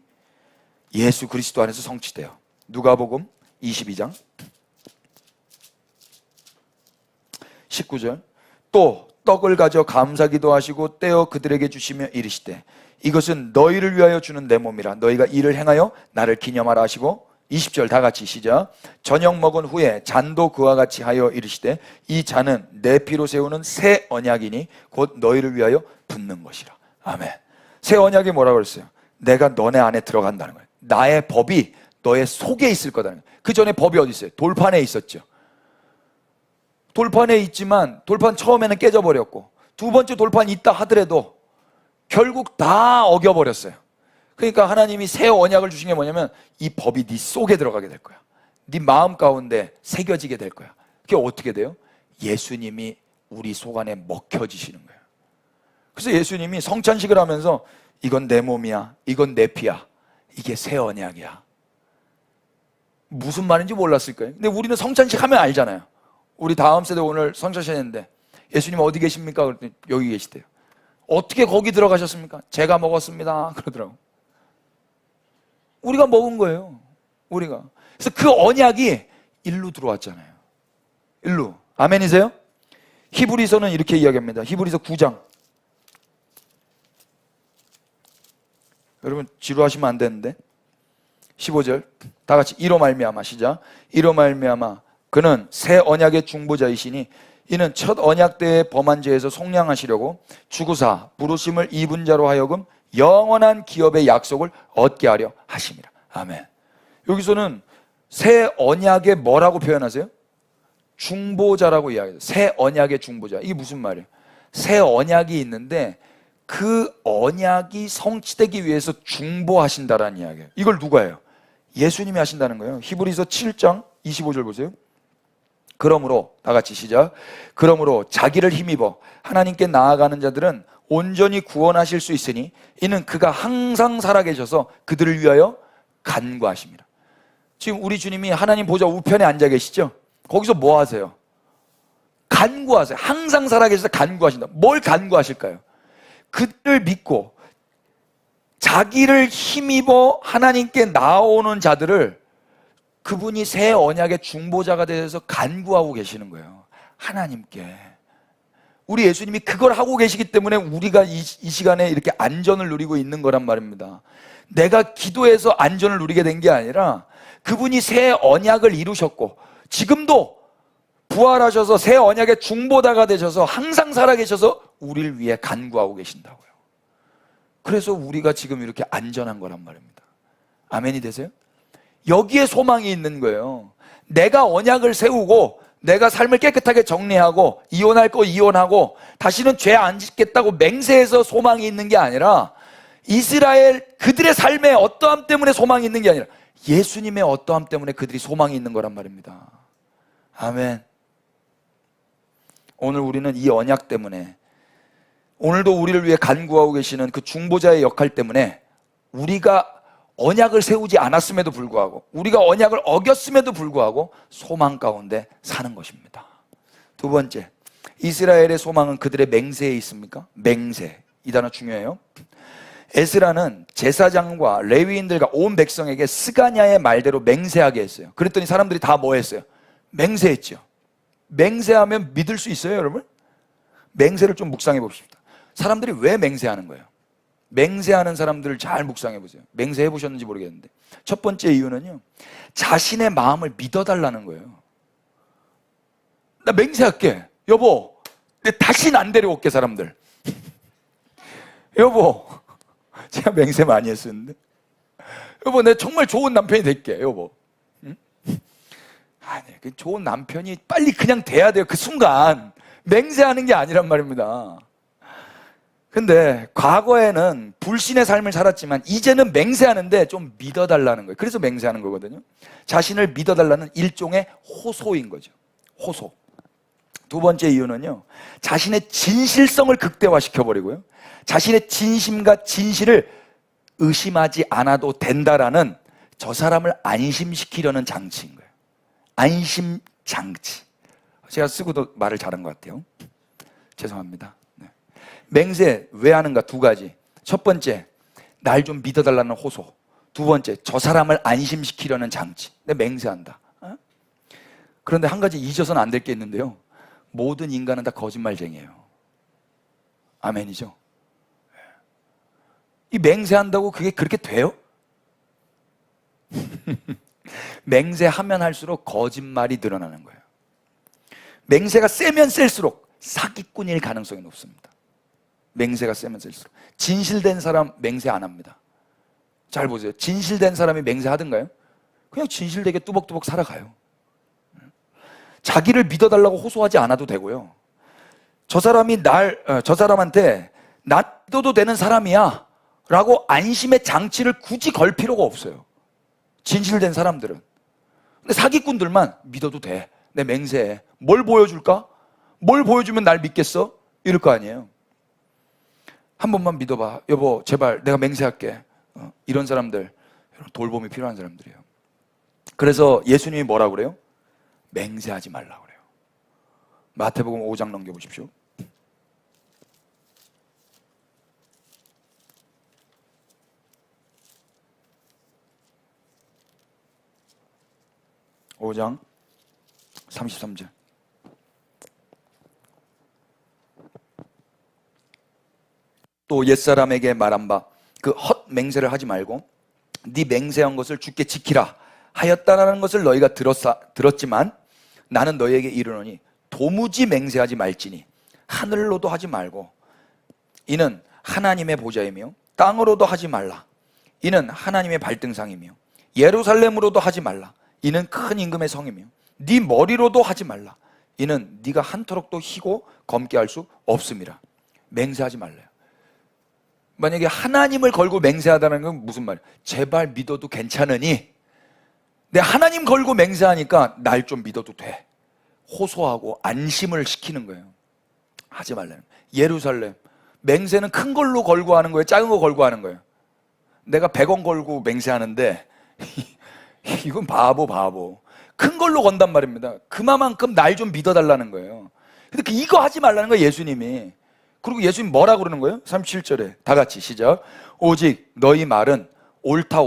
예수 그리스도 안에서 성취돼요. 누가복음 22장 19절. 또 떡을 가져 감사기도 하시고 떼어 그들에게 주시며 이르시되 이것은 너희를 위하여 주는 내 몸이라. 너희가 이를 행하여 나를 기념하라 하시고 20절 다 같이 시작. 저녁 먹은 후에 잔도 그와 같이 하여 이르시되 이 잔은 내 피로 세우는 새 언약이니 곧 너희를 위하여 붓는 것이라. 아멘. 새 언약이 뭐라고 그랬어요? 내가 너네 안에 들어간다는 거예요. 나의 법이 너의 속에 있을 거다는 거예요. 그 전에 법이 어디 있어요? 돌판에 있었죠. 돌판에 있지만 돌판 처음에는 깨져버렸고 두 번째 돌판이 있다 하더라도 결국 다 어겨버렸어요. 그러니까 하나님이 새 언약을 주신 게 뭐냐면 이 법이 네 속에 들어가게 될 거야. 네 마음 가운데 새겨지게 될 거야. 그게 어떻게 돼요? 예수님이 우리 속 안에 먹혀지시는 거예요. 그래서 예수님이 성찬식을 하면서 이건 내 몸이야, 이건 내 피야, 이게 새 언약이야. 무슨 말인지 몰랐을 거예요. 근데 우리는 성찬식 하면 알잖아요. 우리 다음 세대 오늘 성찬식 했는데 예수님 어디 계십니까? 그랬더니 여기 계시대요. 어떻게 거기 들어가셨습니까? 제가 먹었습니다. 그러더라고. 우리가 먹은 거예요. 우리가. 그래서 그 언약이 일로 들어왔잖아요. 일로. 아멘이세요? 히브리서는 이렇게 이야기합니다. 히브리서 9장. 여러분 지루하시면 안 되는데 15절 다 같이 이로 말미암아 시작. 이로 말미암아 그는 새 언약의 중보자이시니 이는 첫 언약 때의 범한 죄에서 속량하시려고 주구사 부르심을 입은 자로 하여금 영원한 기업의 약속을 얻게 하려 하심이라. 아멘. 여기서는 새 언약의 뭐라고 표현하세요? 중보자라고 이야기해요. 새 언약의 중보자. 이게 무슨 말이에요? 새 언약이 있는데 그 언약이 성취되기 위해서 중보하신다라는 이야기예요. 이걸 누가 해요? 예수님이 하신다는 거예요. 히브리서 7장 25절 보세요. 그러므로 다 같이 시작. 그러므로 자기를 힘입어 하나님께 나아가는 자들은 온전히 구원하실 수 있으니 이는 그가 항상 살아계셔서 그들을 위하여 간구하십니다. 지금 우리 주님이 하나님 보좌 우편에 앉아 계시죠? 거기서 뭐 하세요? 간구하세요. 항상 살아계셔서 간구하신다. 뭘 간구하실까요? 그들을 믿고 자기를 힘입어 하나님께 나오는 자들을 그분이 새 언약의 중보자가 되어서 간구하고 계시는 거예요. 하나님께. 우리 예수님이 그걸 하고 계시기 때문에 우리가 이 시간에 이렇게 안전을 누리고 있는 거란 말입니다. 내가 기도해서 안전을 누리게 된 게 아니라 그분이 새 언약을 이루셨고 지금도 부활하셔서 새 언약의 중보자가 되셔서 항상 살아계셔서 우리를 위해 간구하고 계신다고요. 그래서 우리가 지금 이렇게 안전한 거란 말입니다. 아멘이 되세요? 여기에 소망이 있는 거예요. 내가 언약을 세우고 내가 삶을 깨끗하게 정리하고 이혼할 거 이혼하고 다시는 죄 안 짓겠다고 맹세해서 소망이 있는 게 아니라 이스라엘 그들의 삶의 어떠함 때문에 소망이 있는 게 아니라 예수님의 어떠함 때문에 그들이 소망이 있는 거란 말입니다. 아멘. 오늘 우리는 이 언약 때문에 오늘도 우리를 위해 간구하고 계시는 그 중보자의 역할 때문에 우리가 언약을 세우지 않았음에도 불구하고 우리가 언약을 어겼음에도 불구하고 소망 가운데 사는 것입니다. 두 번째, 이스라엘의 소망은 그들의 맹세에 있습니까? 맹세. 이 단어 중요해요. 에스라는 제사장과 레위인들과 온 백성에게 스가냐의 말대로 맹세하게 했어요. 그랬더니 사람들이 다 뭐 했어요? 맹세했죠. 맹세하면 믿을 수 있어요, 여러분? 맹세를 좀 묵상해 봅시다. 사람들이 왜 맹세하는 거예요? 맹세하는 사람들을 잘 묵상해 보세요. 맹세해 보셨는지 모르겠는데 첫 번째 이유는요, 자신의 마음을 믿어달라는 거예요. 나 맹세할게. 여보, 내 다시는 안 데려올게 사람들. 여보, 제가 맹세 많이 했었는데 여보, 내가 정말 좋은 남편이 될게. 여보. 응? 아니, 그 좋은 남편이 빨리 그냥 돼야 돼요. 그 순간 맹세하는 게 아니란 말입니다. 근데 과거에는 불신의 삶을 살았지만 이제는 맹세하는데 좀 믿어달라는 거예요. 그래서 맹세하는 거거든요. 자신을 믿어달라는 일종의 호소인 거죠. 호소. 두 번째 이유는요, 자신의 진실성을 극대화시켜버리고요, 자신의 진심과 진실을 의심하지 않아도 된다라는 저 사람을 안심시키려는 장치인 거예요. 안심 장치. 제가 쓰고도 말을 잘한 것 같아요. 죄송합니다. 맹세 왜 하는가? 두 가지. 첫 번째, 날 좀 믿어달라는 호소. 두 번째, 저 사람을 안심시키려는 장치. 내 맹세한다. 그런데 한 가지 잊어서는 안 될 게 있는데요. 모든 인간은 다 거짓말쟁이에요. 아멘이죠? 이 맹세한다고 그게 그렇게 돼요? 맹세하면 할수록 거짓말이 늘어나는 거예요. 맹세가 세면 셀수록 사기꾼일 가능성이 높습니다. 맹세가 세면 셀수록. 진실된 사람 맹세 안 합니다. 잘 보세요. 진실된 사람이 맹세하든가요? 그냥 진실되게 뚜벅뚜벅 살아가요. 자기를 믿어달라고 호소하지 않아도 되고요. 저 사람한테 나 믿어도 되는 사람이야 라고 안심의 장치를 굳이 걸 필요가 없어요. 진실된 사람들은. 근데 사기꾼들만 믿어도 돼. 내 맹세해. 뭘 보여줄까? 뭘 보여주면 날 믿겠어? 이럴 거 아니에요. 한 번만 믿어봐. 여보, 제발 내가 맹세할게. 이런 사람들, 돌봄이 필요한 사람들이에요. 그래서 예수님이 뭐라고 그래요? 맹세하지 말라고 그래요. 마태복음 5장 넘겨보십시오. (5장) 33절. 또 옛사람에게 말한 바 그 헛 맹세를 하지 말고 네 맹세한 것을 주께 지키라 하였다라는 것을 너희가 들었지만 나는 너희에게 이르노니 도무지 맹세하지 말지니 하늘로도 하지 말고 이는 하나님의 보좌이며 땅으로도 하지 말라 이는 하나님의 발등상이며 예루살렘으로도 하지 말라 이는 큰 임금의 성이며 네 머리로도 하지 말라 이는 네가 한터럭도 희고 검게 할 수 없음이라. 맹세하지 말래요. 만약에 하나님을 걸고 맹세하다는 건 무슨 말이에요? 제발 믿어도 괜찮으니 내 하나님 걸고 맹세하니까 날 좀 믿어도 돼. 호소하고 안심을 시키는 거예요. 하지 말라는. 예루살렘. 맹세는 큰 걸로 걸고 하는 거예요? 작은 거 걸고 하는 거예요? 내가 100원 걸고 맹세하는데 이건 바보. 큰 걸로 건단 말입니다. 그만큼 날 좀 믿어달라는 거예요. 근데 이거 하지 말라는 거예요, 예수님이. 그리고 예수님 뭐라고 그러는 거예요? 37절에 다 같이 시작. 오직 너희 말은 옳다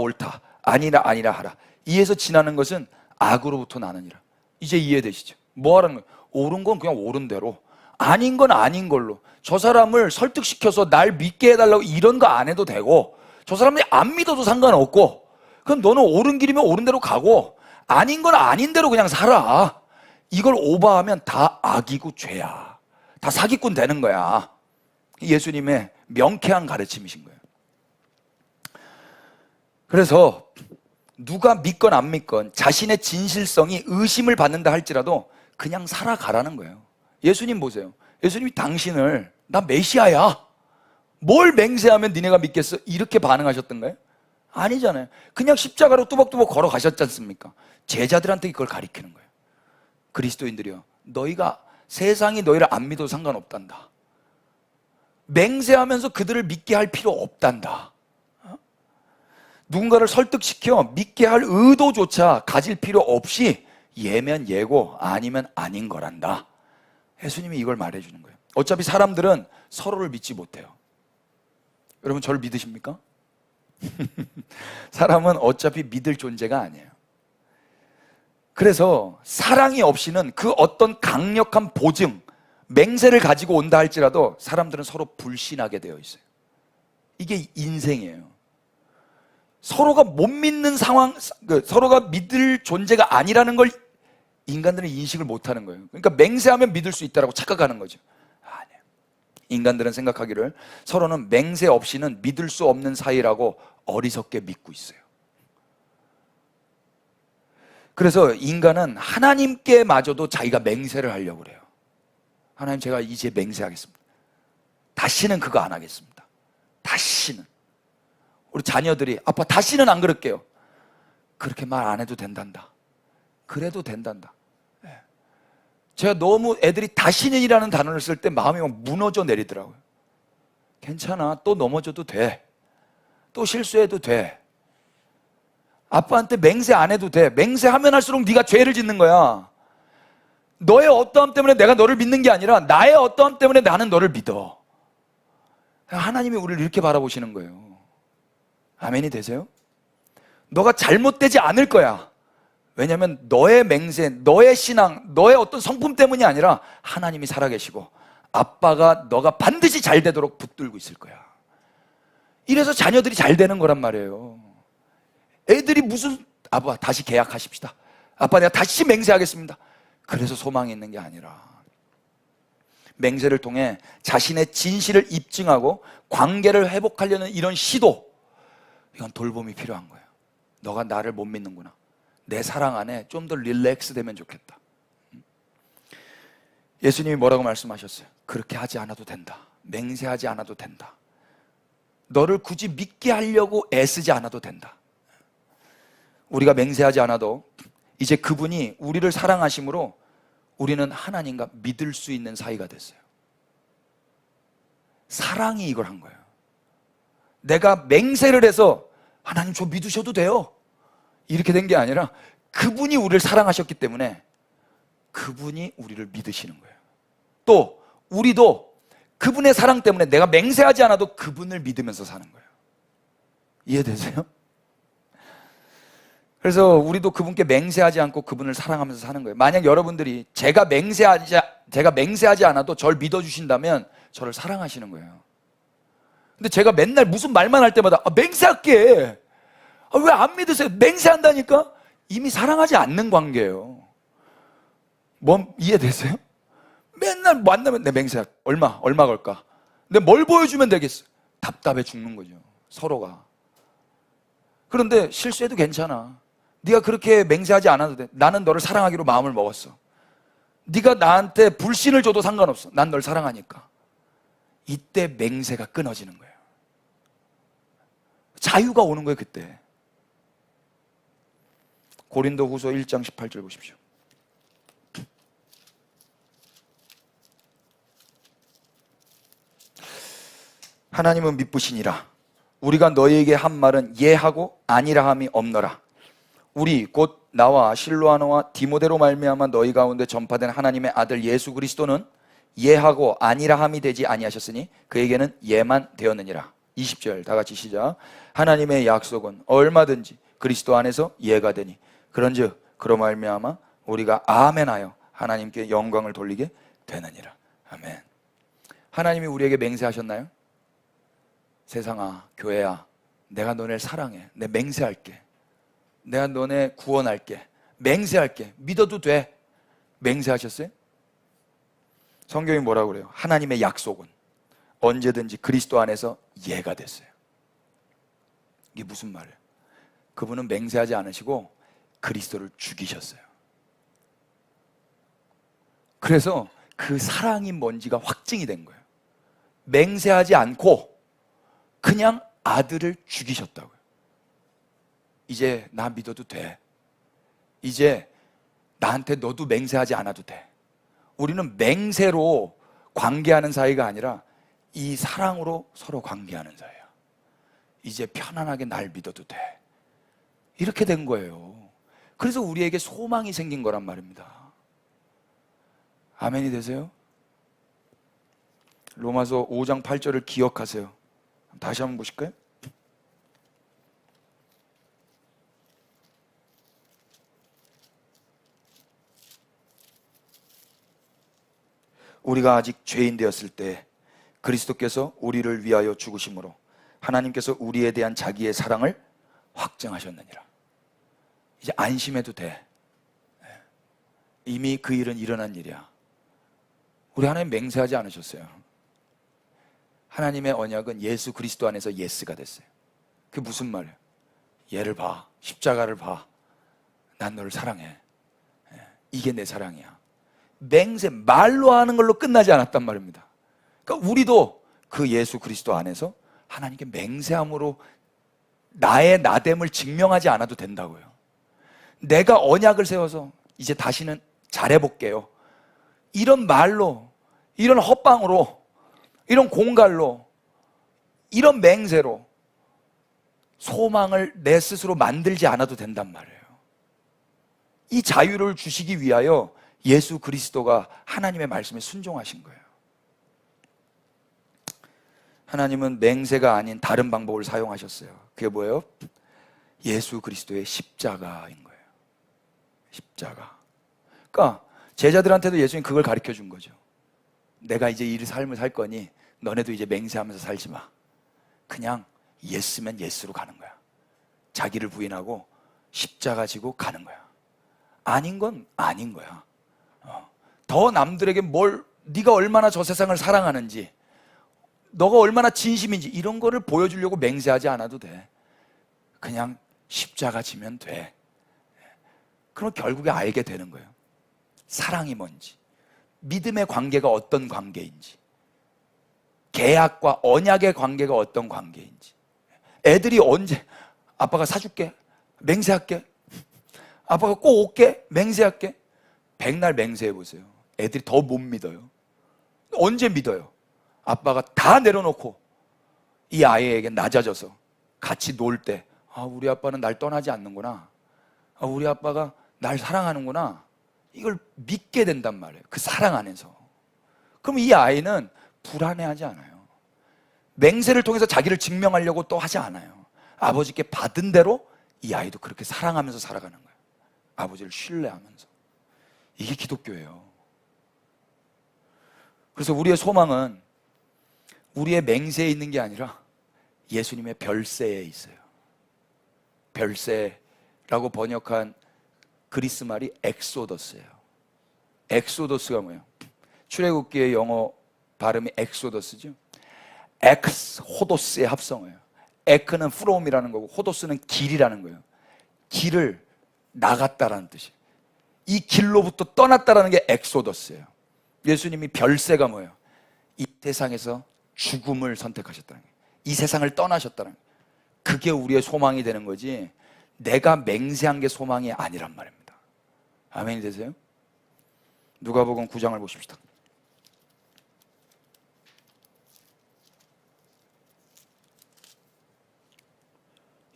아니라 하라. 이에서 지나는 것은 악으로부터 나느니라. 이제 이해되시죠? 뭐 하라는 거예요? 옳은 건 그냥 옳은 대로, 아닌 건 아닌 걸로. 저 사람을 설득시켜서 날 믿게 해달라고 이런 거 안 해도 되고, 저 사람들이 안 믿어도 상관없고, 그럼 너는 옳은 길이면 옳은 대로 가고 아닌 건 아닌 대로 그냥 살아. 이걸 오버하면 다 악이고 죄야. 다 사기꾼 되는 거야. 예수님의 명쾌한 가르침이신 거예요. 그래서 누가 믿건 안 믿건 자신의 진실성이 의심을 받는다 할지라도 그냥 살아가라는 거예요. 예수님 보세요. 예수님이 당신을 나 메시아야, 뭘 맹세하면 니네가 믿겠어? 이렇게 반응하셨던가요? 아니잖아요. 그냥 십자가로 뚜벅뚜벅 걸어가셨지 않습니까? 제자들한테 이걸 가리키는 거예요. 그리스도인들이요, 너희가 세상이 너희를 안 믿어도 상관없단다. 맹세하면서 그들을 믿게 할 필요 없단다. 누군가를 설득시켜 믿게 할 의도조차 가질 필요 없이 예면 예고 아니면 아닌 거란다. 예수님이 이걸 말해주는 거예요. 어차피 사람들은 서로를 믿지 못해요. 여러분 저를 믿으십니까? 사람은 어차피 믿을 존재가 아니에요. 그래서 사랑이 없이는 그 어떤 강력한 보증, 맹세를 가지고 온다 할지라도 사람들은 서로 불신하게 되어 있어요. 이게 인생이에요. 서로가 못 믿는 상황, 서로가 믿을 존재가 아니라는 걸 인간들은 인식을 못하는 거예요. 그러니까 맹세하면 믿을 수 있다고 착각하는 거죠. 아니에요. 인간들은 생각하기를 서로는 맹세 없이는 믿을 수 없는 사이라고 어리석게 믿고 있어요. 그래서 인간은 하나님께 마저도 자기가 맹세를 하려고 그래요. 하나님, 제가 이제 맹세하겠습니다. 다시는 그거 안 하겠습니다. 다시는. 우리 자녀들이 아빠 다시는 안 그럴게요. 그렇게 말 안 해도 된단다. 그래도 된단다. 제가 너무 애들이 다시는이라는 단어를 쓸 때 마음이 막 무너져 내리더라고요. 괜찮아, 또 넘어져도 돼. 또 실수해도 돼. 아빠한테 맹세 안 해도 돼. 맹세하면 할수록 네가 죄를 짓는 거야. 너의 어떠함 때문에 내가 너를 믿는 게 아니라 나의 어떠함 때문에 나는 너를 믿어. 하나님이 우리를 이렇게 바라보시는 거예요. 아멘이 되세요? 너가 잘못되지 않을 거야. 왜냐하면 너의 맹세, 너의 신앙, 너의 어떤 성품 때문이 아니라 하나님이 살아계시고 아빠가 너가 반드시 잘 되도록 붙들고 있을 거야. 이래서 자녀들이 잘 되는 거란 말이에요. 애들이 무슨 아빠 다시 계약하십시다. 아빠 내가 다시 맹세하겠습니다. 그래서 소망이 있는 게 아니라 맹세를 통해 자신의 진실을 입증하고 관계를 회복하려는 이런 시도, 이건 돌봄이 필요한 거예요. 너가 나를 못 믿는구나. 내 사랑 안에 좀 더 릴렉스 되면 좋겠다. 예수님이 뭐라고 말씀하셨어요? 그렇게 하지 않아도 된다. 맹세하지 않아도 된다. 너를 굳이 믿게 하려고 애쓰지 않아도 된다. 우리가 맹세하지 않아도 이제 그분이 우리를 사랑하심으로 우리는 하나님과 믿을 수 있는 사이가 됐어요. 사랑이 이걸 한 거예요. 내가 맹세를 해서 하나님 저 믿으셔도 돼요, 이렇게 된 게 아니라 그분이 우리를 사랑하셨기 때문에 그분이 우리를 믿으시는 거예요. 또 우리도 그분의 사랑 때문에 내가 맹세하지 않아도 그분을 믿으면서 사는 거예요. 이해되세요? 그래서 우리도 그분께 맹세하지 않고 그분을 사랑하면서 사는 거예요. 만약 여러분들이 제가 맹세하지 않아도 저를 믿어주신다면 저를 사랑하시는 거예요. 근데 제가 맨날 무슨 말만 할 때마다 맹세할게, 왜 안 믿으세요? 맹세한다니까? 이미 사랑하지 않는 관계예요. 뭐 이해되세요? 맨날 만나면 내 맹세할게. 얼마 걸까? 근데 뭘 보여주면 되겠어? 답답해 죽는 거죠, 서로가. 그런데 실수해도 괜찮아. 네가 그렇게 맹세하지 않아도 돼. 나는 너를 사랑하기로 마음을 먹었어. 네가 나한테 불신을 줘도 상관없어. 난 널 사랑하니까. 이때 맹세가 끊어지는 거예요. 자유가 오는 거예요, 그때. 고린도후서 1장 18절 보십시오. 하나님은 미쁘시니라. 우리가 너희에게 한 말은 예하고 아니라 함이 없노라. 우리 곧 나와 실로아노와 디모데로 말미암아 너희 가운데 전파된 하나님의 아들 예수 그리스도는 예하고 아니라 함이 되지 아니하셨으니 그에게는 예만 되었느니라. 20절 다 같이 시작. 하나님의 약속은 얼마든지 그리스도 안에서 예가 되니 그런즉 그로 말미암아 우리가 아멘하여 하나님께 영광을 돌리게 되느니라. 아멘. 하나님이 우리에게 맹세하셨나요? 세상아, 교회야, 내가 너네를 사랑해. 내 맹세할게. 내가 너네 구원할게. 맹세할게. 믿어도 돼. 맹세하셨어요? 성경이 뭐라고 그래요? 하나님의 약속은 언제든지 그리스도 안에서 예가 됐어요. 이게 무슨 말이에요? 그분은 맹세하지 않으시고 그리스도를 죽이셨어요. 그래서 그 사랑이 뭔지가 확증이 된 거예요. 맹세하지 않고 그냥 아들을 죽이셨다고요. 이제 나 믿어도 돼. 이제 나한테 너도 맹세하지 않아도 돼. 우리는 맹세로 관계하는 사이가 아니라 이 사랑으로 서로 관계하는 사이야. 이제 편안하게 날 믿어도 돼. 이렇게 된 거예요. 그래서 우리에게 소망이 생긴 거란 말입니다. 아멘이 되세요? 로마서 5장 8절을 기억하세요. 다시 한번 보실까요? 우리가 아직 죄인 되었을 때 그리스도께서 우리를 위하여 죽으심으로 하나님께서 우리에 대한 자기의 사랑을 확증하셨느니라. 이제 안심해도 돼. 이미 그 일은 일어난 일이야. 우리 하나님 맹세하지 않으셨어요. 하나님의 언약은 예수 그리스도 안에서 예스가 됐어요. 그게 무슨 말이에요? 얘를 봐. 십자가를 봐. 난 너를 사랑해. 이게 내 사랑이야. 맹세, 말로 하는 걸로 끝나지 않았단 말입니다. 그러니까 우리도 그 예수 그리스도 안에서 하나님께 맹세함으로 나의 나됨을 증명하지 않아도 된다고요. 내가 언약을 세워서 이제 다시는 잘해볼게요. 이런 말로, 이런 헛방으로, 이런 공갈로, 이런 맹세로 소망을 내 스스로 만들지 않아도 된단 말이에요. 이 자유를 주시기 위하여 예수 그리스도가 하나님의 말씀에 순종하신 거예요. 하나님은 맹세가 아닌 다른 방법을 사용하셨어요. 그게 뭐예요? 예수 그리스도의 십자가인 거예요. 십자가. 그러니까 제자들한테도 예수님 그걸 가르쳐 준 거죠. 내가 이제 이 삶을 살 거니 너네도 이제 맹세하면서 살지 마. 그냥 예스면 예스로 가는 거야. 자기를 부인하고 십자가 지고 가는 거야. 아닌 건 아닌 거야. 더 남들에게 네가 얼마나 저 세상을 사랑하는지, 너가 얼마나 진심인지 이런 거를 보여주려고 맹세하지 않아도 돼. 그냥 십자가 지면 돼. 그럼 결국에 알게 되는 거예요. 사랑이 뭔지, 믿음의 관계가 어떤 관계인지, 계약과 언약의 관계가 어떤 관계인지. 애들이 언제 아빠가 사줄게, 맹세할게, 아빠가 꼭 올게, 맹세할게. 백날 맹세해 보세요. 애들이 더 못 믿어요. 언제 믿어요? 아빠가 다 내려놓고 이 아이에게 낮아져서 같이 놀 때, 우리 아빠는 날 떠나지 않는구나, 우리 아빠가 날 사랑하는구나, 이걸 믿게 된단 말이에요. 그 사랑 안에서. 그럼 이 아이는 불안해하지 않아요. 맹세를 통해서 자기를 증명하려고 또 하지 않아요. 아버지께 받은 대로 이 아이도 그렇게 사랑하면서 살아가는 거예요. 아버지를 신뢰하면서. 이게 기독교예요. 그래서 우리의 소망은 우리의 맹세에 있는 게 아니라 예수님의 별세에 있어요. 별세라고 번역한 그리스 말이 엑소더스예요. 엑소더스가 뭐예요? 출애굽기의 영어 발음이 엑소더스죠. 엑스, 호도스의 합성어예요. 에크는 from이라는 거고 호도스는 길이라는 거예요. 길을 나갔다라는 뜻이에요. 이 길로부터 떠났다라는 게 엑소더스예요. 예수님이 별세가 뭐예요? 이 세상에서 죽음을 선택하셨다는 거예요. 이 세상을 떠나셨다는 거예요. 그게 우리의 소망이 되는 거지, 내가 맹세한 게 소망이 아니란 말입니다. 아멘이 되세요? 누가복음 9장을 보십시다.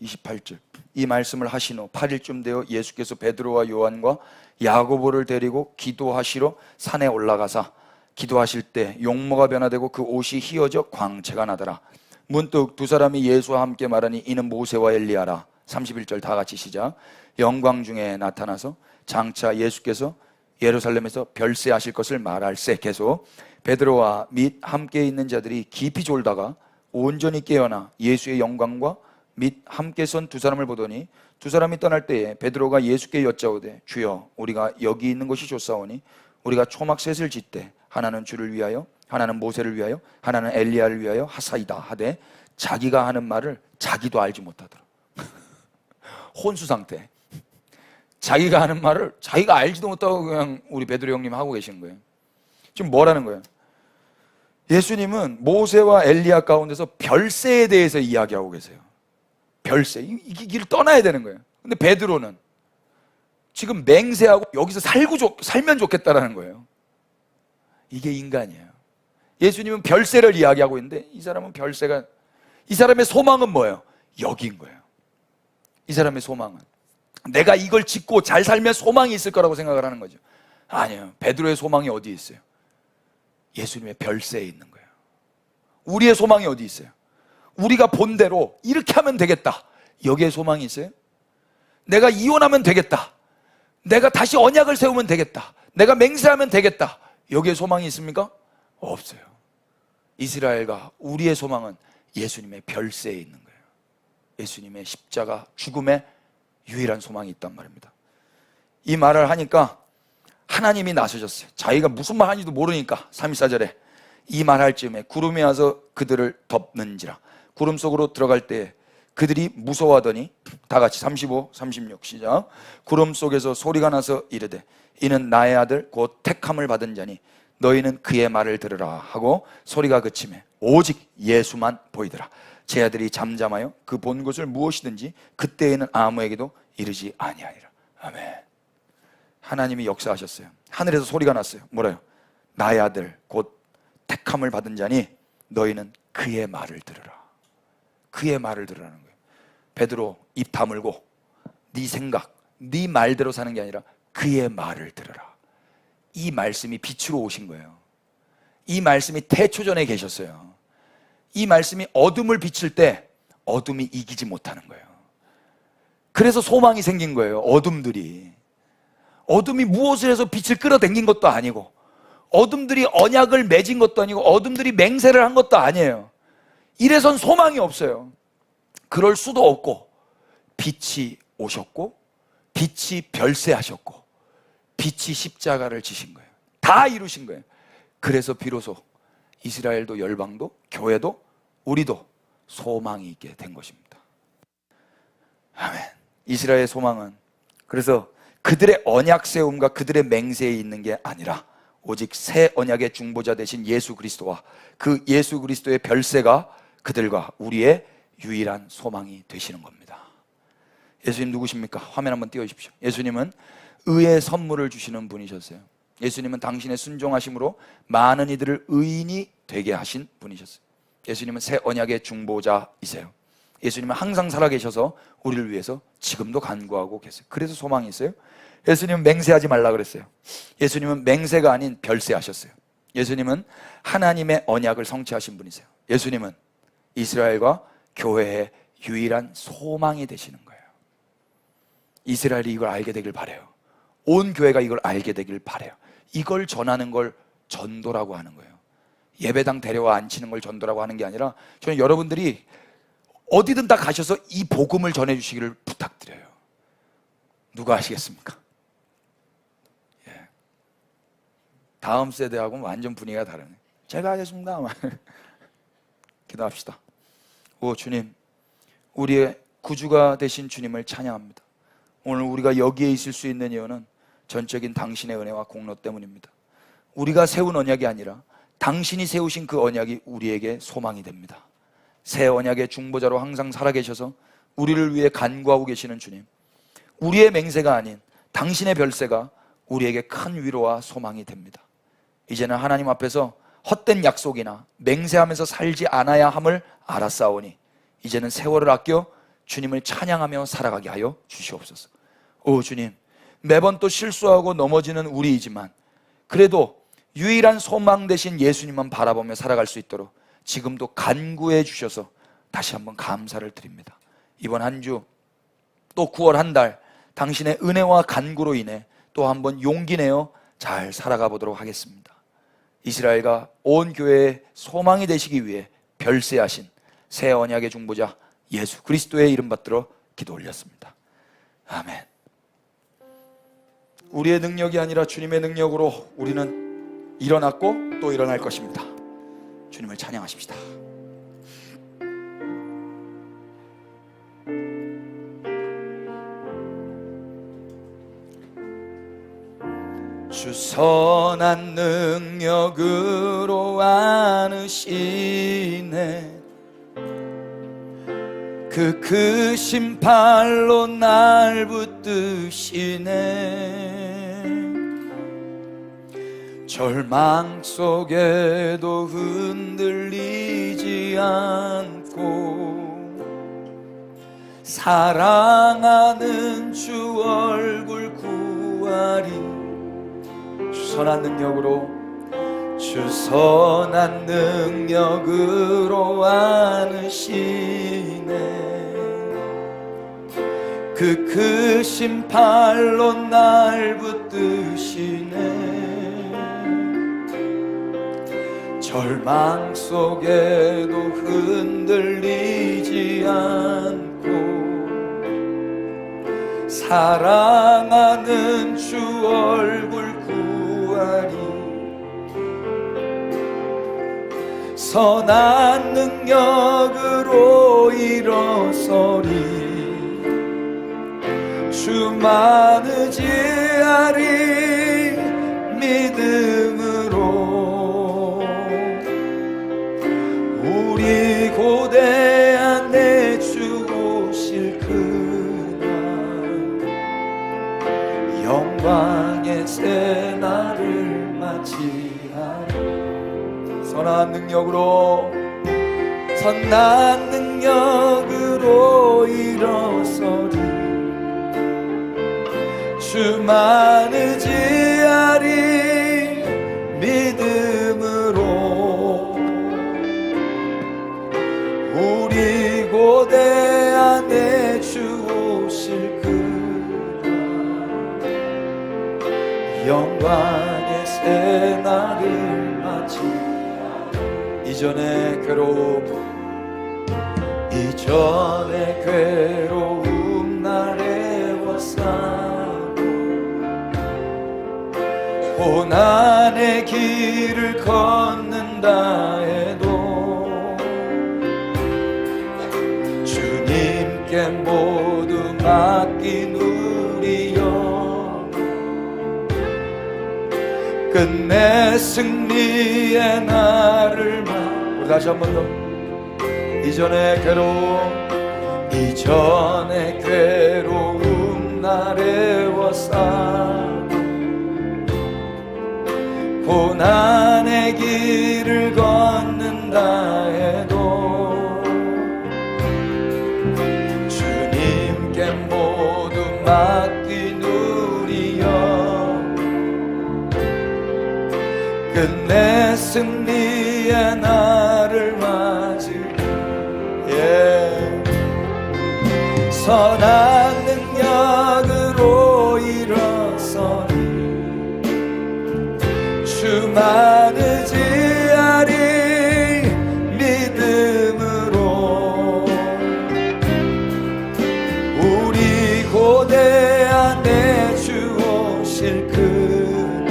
28절. 이 말씀을 하신 후 8일쯤 되어 예수께서 베드로와 요한과 야고보를 데리고 기도하시러 산에 올라가사 기도하실 때 용모가 변화되고 그 옷이 휘어져 광채가 나더라. 문득 두 사람이 예수와 함께 말하니 이는 모세와 엘리야라. 31절 다 같이 시작. 영광 중에 나타나서 장차 예수께서 예루살렘에서 별세하실 것을 말할세. 계속. 베드로와 및 함께 있는 자들이 깊이 졸다가 온전히 깨어나 예수의 영광과 및 함께 선 두 사람을 보더니 두 사람이 떠날 때에 베드로가 예수께 여짜오되 주여 우리가 여기 있는 것이 좋사오니 우리가 초막 셋을 짓되 하나는 주를 위하여 하나는 모세를 위하여 하나는 엘리야를 위하여 하사이다 하되 자기가 하는 말을 자기도 알지 못하더라. 혼수 상태. 자기가 하는 말을 자기가 알지도 못하고 그냥 우리 베드로 형님 하고 계신 거예요. 지금 뭐라는 거예요? 예수님은 모세와 엘리야 가운데서 별세에 대해서 이야기하고 계세요. 별세, 이 길을 떠나야 되는 거예요. 근데 베드로는 지금 맹세하고 여기서 살면 좋겠다라는 거예요. 이게 인간이에요. 예수님은 별세를 이야기하고 있는데 이 사람은 별세가, 이 사람의 소망은 뭐예요? 여기인 거예요. 이 사람의 소망은 내가 이걸 짓고 잘 살면 소망이 있을 거라고 생각을 하는 거죠. 아니에요. 베드로의 소망이 어디에 있어요? 예수님의 별세에 있는 거예요. 우리의 소망이 어디 있어요? 우리가 본 대로 이렇게 하면 되겠다, 여기에 소망이 있어요? 내가 이혼하면 되겠다, 내가 다시 언약을 세우면 되겠다, 내가 맹세하면 되겠다, 여기에 소망이 있습니까? 없어요. 이스라엘과 우리의 소망은 예수님의 별세에 있는 거예요. 예수님의 십자가 죽음에 유일한 소망이 있단 말입니다. 이 말을 하니까 하나님이 나서셨어요. 자기가 무슨 말 하는지도 모르니까 34절에 이 말할 즈음에 구름이 와서 그들을 덮는지라. 구름 속으로 들어갈 때 그들이 무서워하더니 다 같이 35, 36 시작. 구름 속에서 소리가 나서 이르되 이는 나의 아들 곧 택함을 받은 자니 너희는 그의 말을 들으라 하고 소리가 그치매 오직 예수만 보이더라. 제 아들이 잠잠하여 그 본 것을 무엇이든지 그때에는 아무에게도 이르지 아니하리라. 아멘. 하나님이 역사하셨어요. 하늘에서 소리가 났어요. 뭐래요? 나의 아들 곧 택함을 받은 자니 너희는 그의 말을 들으라. 그의 말을 들으라는 거예요. 베드로 입 다물고 네 생각, 네 말대로 사는 게 아니라 그의 말을 들으라. 이 말씀이 빛으로 오신 거예요. 이 말씀이 태초전에 계셨어요. 이 말씀이 어둠을 비칠 때 어둠이 이기지 못하는 거예요. 그래서 소망이 생긴 거예요. 어둠이 무엇을 해서 빛을 끌어당긴 것도 아니고, 어둠들이 언약을 맺은 것도 아니고, 어둠들이 맹세를 한 것도 아니에요. 이래선 소망이 없어요. 그럴 수도 없고, 빛이 오셨고, 빛이 별세하셨고, 빛이 십자가를 지신 거예요. 다 이루신 거예요. 그래서 비로소 이스라엘도 열방도 교회도 우리도 소망이 있게 된 것입니다. 아멘. 이스라엘의 소망은 그래서 그들의 언약 세움과 그들의 맹세에 있는 게 아니라 오직 새 언약의 중보자 되신 예수 그리스도와 그 예수 그리스도의 별세가 그들과 우리의 유일한 소망이 되시는 겁니다. 예수님 누구십니까? 화면 한번 띄워주십시오. 예수님은 의의 선물을 주시는 분이셨어요. 예수님은 당신의 순종하심으로 많은 이들을 의인이 되게 하신 분이셨어요. 예수님은 새 언약의 중보자이세요. 예수님은 항상 살아계셔서 우리를 위해서 지금도 간구하고 계세요. 그래서 소망이 있어요. 예수님은 맹세하지 말라 그랬어요. 예수님은 맹세가 아닌 별세하셨어요. 예수님은 하나님의 언약을 성취하신 분이세요. 예수님은 이스라엘과 교회의 유일한 소망이 되시는 거예요. 이스라엘이 이걸 알게 되길 바라요. 온 교회가 이걸 알게 되길 바라요. 이걸 전하는 걸 전도라고 하는 거예요. 예배당 데려와 앉히는 걸 전도라고 하는 게 아니라, 저는 여러분들이 어디든 다 가셔서 이 복음을 전해주시기를 부탁드려요. 누가 하시겠습니까? 예. 다음 세대하고는 완전 분위기가 다르네. 제가 하겠습니다. 기도합시다. 오 주님, 우리의 구주가 되신 주님을 찬양합니다. 오늘 우리가 여기에 있을 수 있는 이유는 전적인 당신의 은혜와 공로 때문입니다. 우리가 세운 언약이 아니라 당신이 세우신 그 언약이 우리에게 소망이 됩니다. 새 언약의 중보자로 항상 살아계셔서 우리를 위해 간구하고 계시는 주님, 우리의 맹세가 아닌 당신의 별세가 우리에게 큰 위로와 소망이 됩니다. 이제는 하나님 앞에서 헛된 약속이나 맹세하면서 살지 않아야 함을 알았사오니 이제는 세월을 아껴 주님을 찬양하며 살아가게 하여 주시옵소서. 오 주님, 매번 또 실수하고 넘어지는 우리이지만 그래도 유일한 소망 되신 예수님만 바라보며 살아갈 수 있도록 지금도 간구해 주셔서 다시 한번 감사를 드립니다. 이번 한 주 또 9월 한 달 당신의 은혜와 간구로 인해 또 한번 용기 내어 잘 살아가 보도록 하겠습니다. 이스라엘과 온 교회의 소망이 되시기 위해 별세하신 새 언약의 중보자 예수 그리스도의 이름 받들어 기도 올렸습니다. 아멘. 우리의 능력이 아니라 주님의 능력으로 우리는 일어났고 또 일어날 것입니다. 주님을 찬양하십시다. 주 선한 능력으로 안으시네 그 크신 팔로 날 붙드시네 절망 속에도 흔들리지 않고 사랑하는 주 얼굴 구하리 주 선한 능력으로 안으시네 그 크신 팔로 날 붙드시네 절망 속에도 흔들리지 않고 사랑하는 주 얼굴 구하리 선한 능력으로 일어서리 주만 의지하리 믿음으로 우리 고대한 내 주 오실 그날 영광의 새날을 맞이하리 선한 능력으로 일어서리 주만 의지하리 믿음으로 영광의 새날을 마치 이전의 괴로움 날 애워싸고 고난의 길을 걷는다 해도 주님께 모두 맡긴 우리 영 끝내 승리의 날을 우리 다시 한 번 더 이전의 괴로움 날 애워싸고 고난의 길을 걷는다 해도 주님께 모두 맡긴 우리 영 끝내 승리의 날을 맞으 선한 능력으로 일어서리 주만 의지하리 믿음으로 우리 고대 안에 주 오실 그날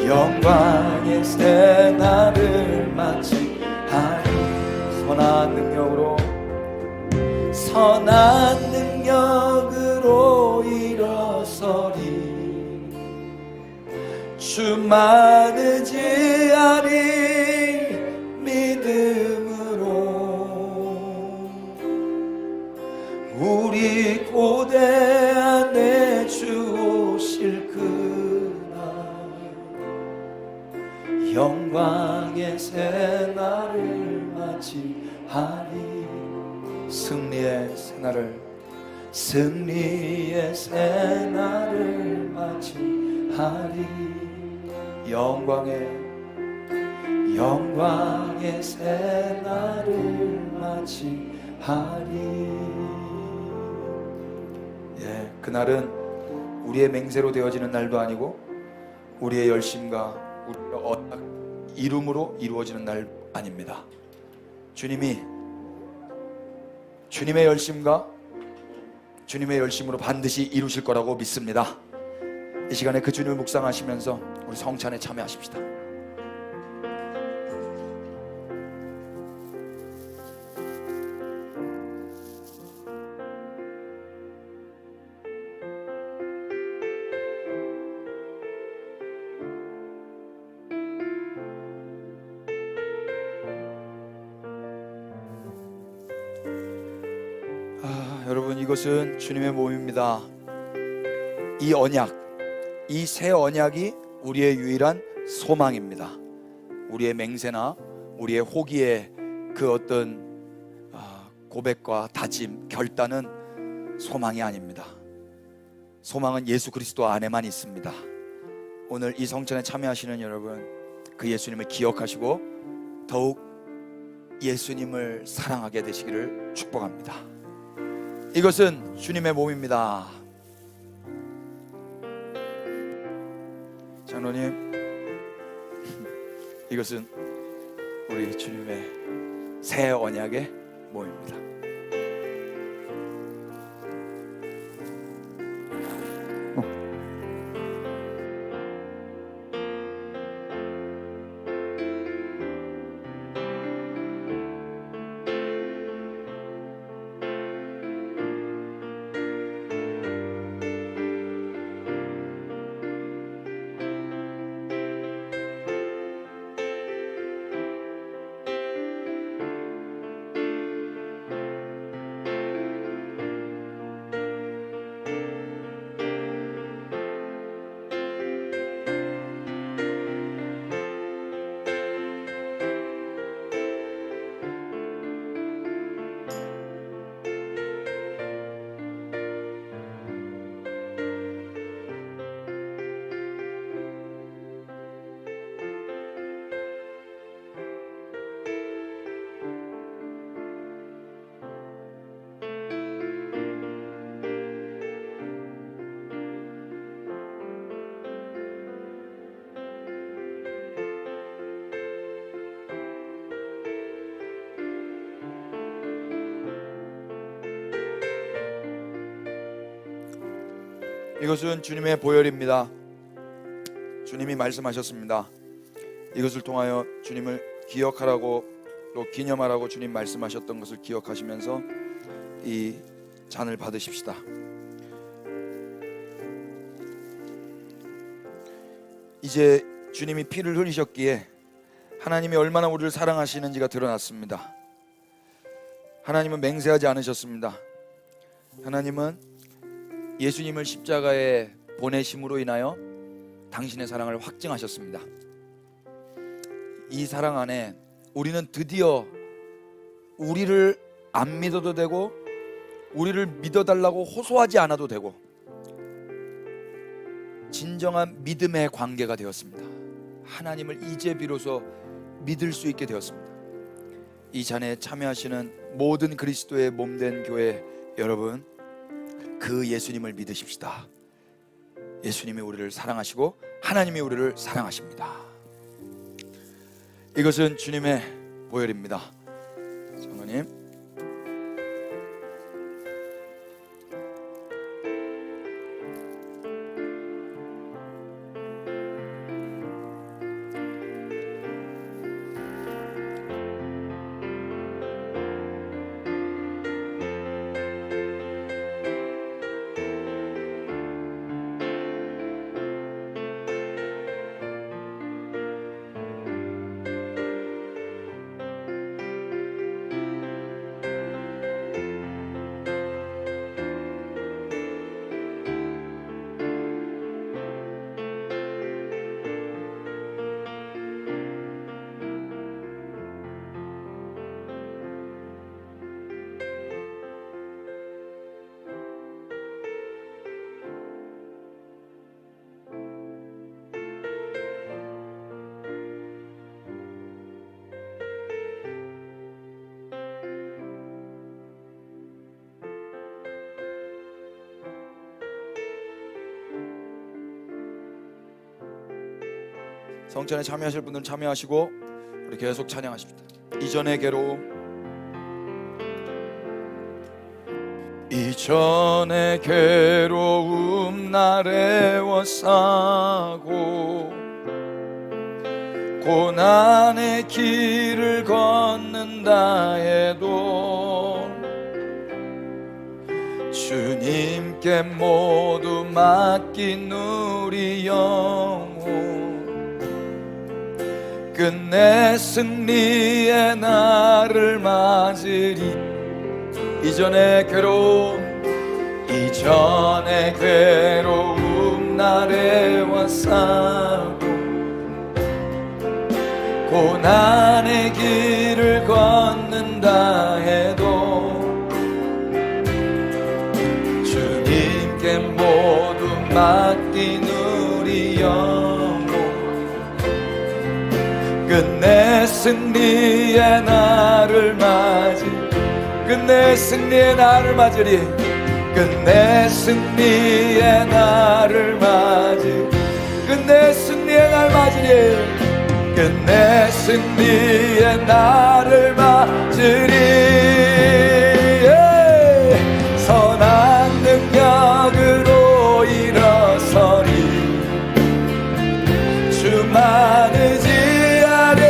영광의 새날을 맞이하리 선한 능력으로 일어서리 주만 의지하리 믿음으로 우리 고대 안에 주 오실 그날 영광의 새날을 맞이하리 승리의 새날을 맞이하리 영광의 새날을 맞이하리. 그날은 우리의 맹세로 되어지는 날도 아니고 우리의 열심과 우리의 이름으로 이루어지는 날 아닙니다. 주님의 열심과 주님의 열심으로 반드시 이루실 거라고 믿습니다. 이 시간에 그 주님을 묵상하시면서 우리 성찬에 참여하십시다. 여러분, 이것은 주님의 몸입니다. 이 언약, 이 새 언약이 우리의 유일한 소망입니다. 우리의 맹세나 우리의 호기의 그 어떤 고백과 다짐, 결단은 소망이 아닙니다. 소망은 예수 그리스도 안에만 있습니다. 오늘 이 성찬에 참여하시는 여러분, 그 예수님을 기억하시고 더욱 예수님을 사랑하게 되시기를 축복합니다. 이것은 주님의 몸입니다. 장로님, 이것은 우리 주님의 새 언약의 몸입니다. 이것은 주님의 보혈입니다. 주님이 말씀하셨습니다. 이것을 통하여 주님을 기억하라고, 또 기념하라고 주님 말씀하셨던 것을 기억하시면서 이 잔을 받으십시다. 이제 주님이 피를 흘리셨기에 하나님이 얼마나 우리를 사랑하시는지가 드러났습니다. 하나님은 맹세하지 않으셨습니다. 하나님은 예수님을 십자가에 보내심으로 인하여 당신의 사랑을 확증하셨습니다. 이 사랑 안에 우리는 드디어 우리를 안 믿어도 되고, 우리를 믿어달라고 호소하지 않아도 되고, 진정한 믿음의 관계가 되었습니다. 하나님을 이제 비로소 믿을 수 있게 되었습니다. 이 잔에 참여하시는 모든 그리스도의 몸된 교회 여러분, 그 예수님을 믿으십시다. 예수님이 우리를 사랑하시고 하나님이 우리를 사랑하십니다. 이것은 주님의 보혈입니다. 장로님, 성찬에 참여하실 분들은 참여하시고 우리 계속 찬양하십시다. 이전의 괴로움, 이전의 괴로움 날 애워싸고 고난의 길을 걷는다 해도 주님께 모두 맡긴 우리 영혼, 끝내 승리의 날을 맞으리. 이전의 괴로움, 이전의 괴로움 날 애워싸고 고난의 길을 걷는다 해도 주님께 모두 맡긴 우리 영혼, 끝내 승리의 날을 맞으리. 끝내 승리의 날을 맞으리. 끝내 승리의 날을 맞으리. 끝내 승리의 날 맞으리. 끝내 승리의 날을 맞으리. 선한 능력으로 일어서리. 주만을 지아래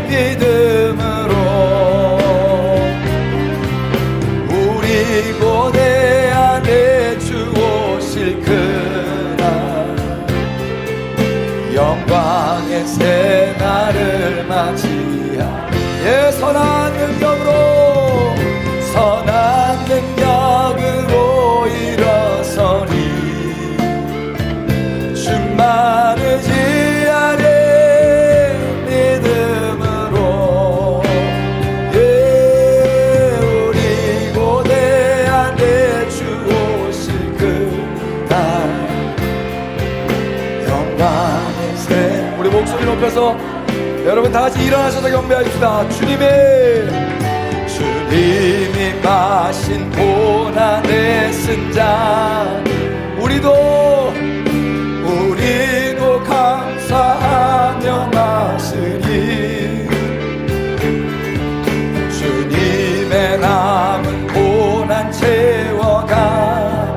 믿음으로 우리 고대 안에 주 오실 그날 영광의 새 날을 맞이하. 예, 선한 능력으로, 선한 능력으로 일어서니 주만을 지아래 믿음으로. 예, 우리 고대 안에 주 오실 그날 영광의 새. 우리 목소리 높여서 여러분 다같이 일어나셔서 경배하십시다. 주님이 마신 고난의 쓴 잔 우리도 감사하며 마시리. 주님의 남은 고난 채워가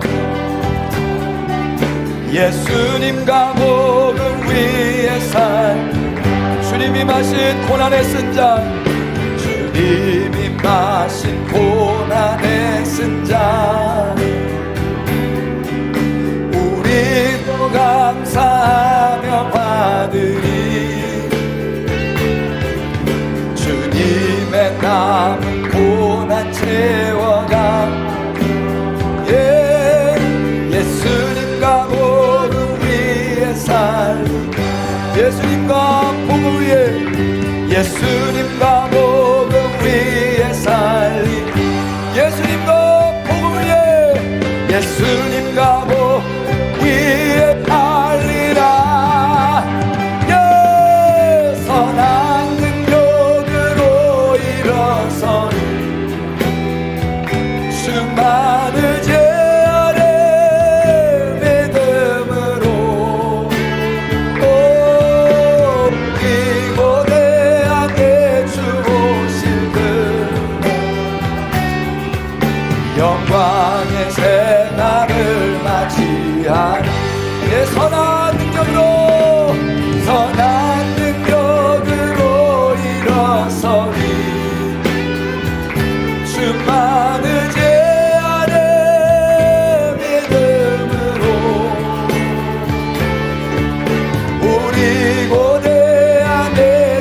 예수님과 복음 위에 산 주님이 마신 고난의 쓴 잔, 주님이 마신 고난의 쓴 잔, 우리도 감사하며 받으리. 주님의 남은 고난 채워가. 예수님과 복음 위에 살, 예수님과 복음 위에, 예수님과 복음 위에 살리, 예수님과 복음 위에, 예수님과 복음 위에 팔리라. 선한 능력으로 일어서는 수많은 죄 영광의 새날을 맞이한 선한 능력으로, 선한 능력으로 일어서리. 수많은 죄 아래 믿음으로 우리 고대한 내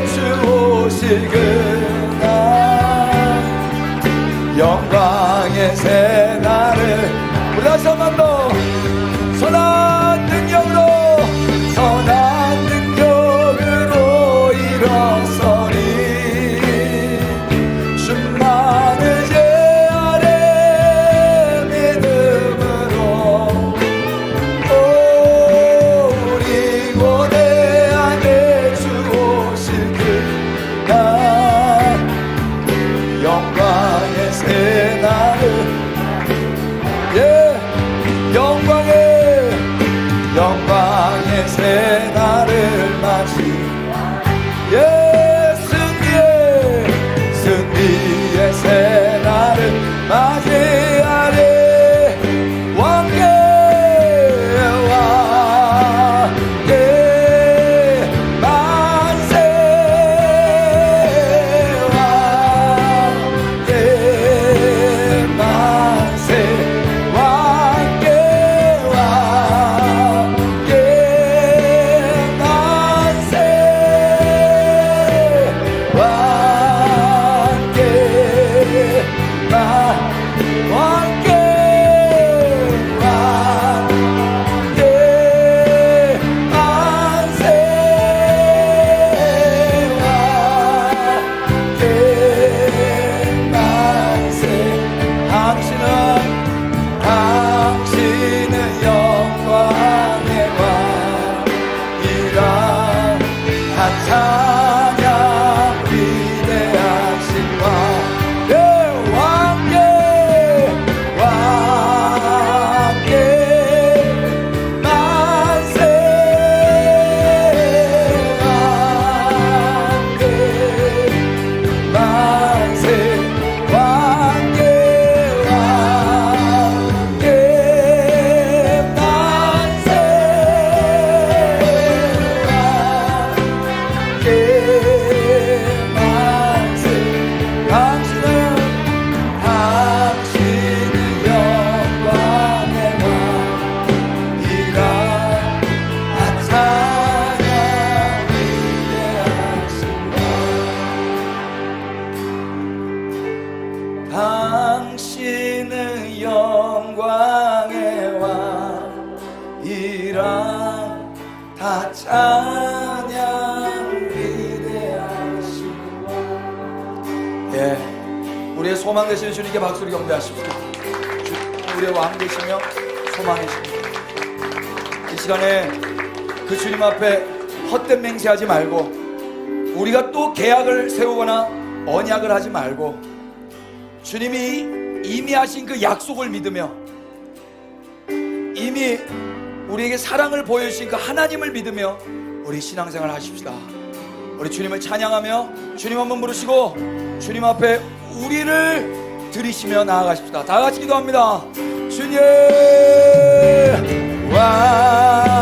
주 오실 그날, 영광의 새날을 우리 다시 한 번 더 선한 능력으로, 선한 능력으로 일어서리. 수많은 죄 아래 믿음으로 우리 고대한 내 주 오실 그날, 영광의 새날을, 영광의 새날을 맞이, 승리의 새날을 맞이하리. 당신은 영광의 왕이라 다 찬양 위대하시고. 우리의 소망 되시는 주님께 박수를 경배하십시오. 우리의 왕 되시며 소망이십니다. 이 시간에 그 주님 앞에 헛된 맹세하지 말고, 우리가 또 계약을 세우거나 언약을 하지 말고, 주님이 이미 하신 그 약속을 믿으며, 이미 우리에게 사랑을 보여주신 그 하나님을 믿으며 우리 신앙생활 하십시다. 우리 주님을 찬양하며 주님 한번 부르시고 주님 앞에 우리를 드리시며 나아가십시다. 다 같이 기도합니다. 주님, 와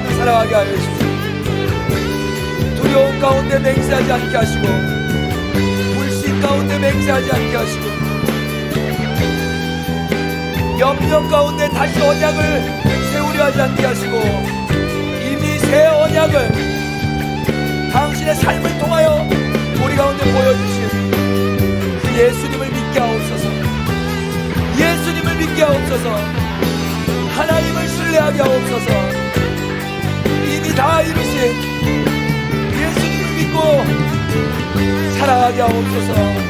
마음을 살아가게 하여 주십시오. 두려움 가운데 맹세하지 않게 하시고, 불신 가운데 맹세하지 않게 하시고, 염려 가운데 다시 언약을 세우려 하지 않게 하시고, 이미 새 언약을 당신의 삶을 통하여 우리 가운데 보여주신 그 예수님을 믿게 하옵소서. 예수님을 믿게 하옵소서. 하나님을 신뢰하게 하옵소서. 이미 다 이루신 예수님을 믿고 살아가게 하옵소서.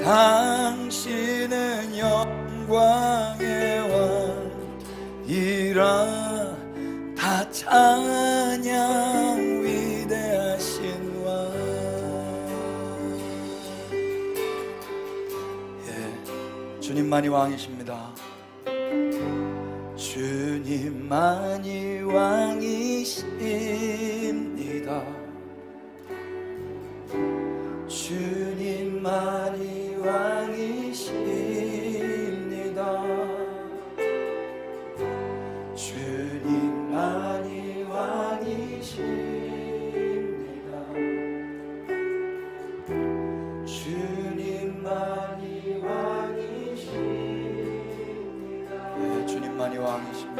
당신은 영광의 왕이라 다 찬양 위대하신 왕. 예, 주님만이 왕이십니다. 주님만이 왕이십니다. 주님만이 왕이십니다. 주님만이 왕이십니다. 주님만이 왕이십니다. 네, 주님만이 왕이십니다.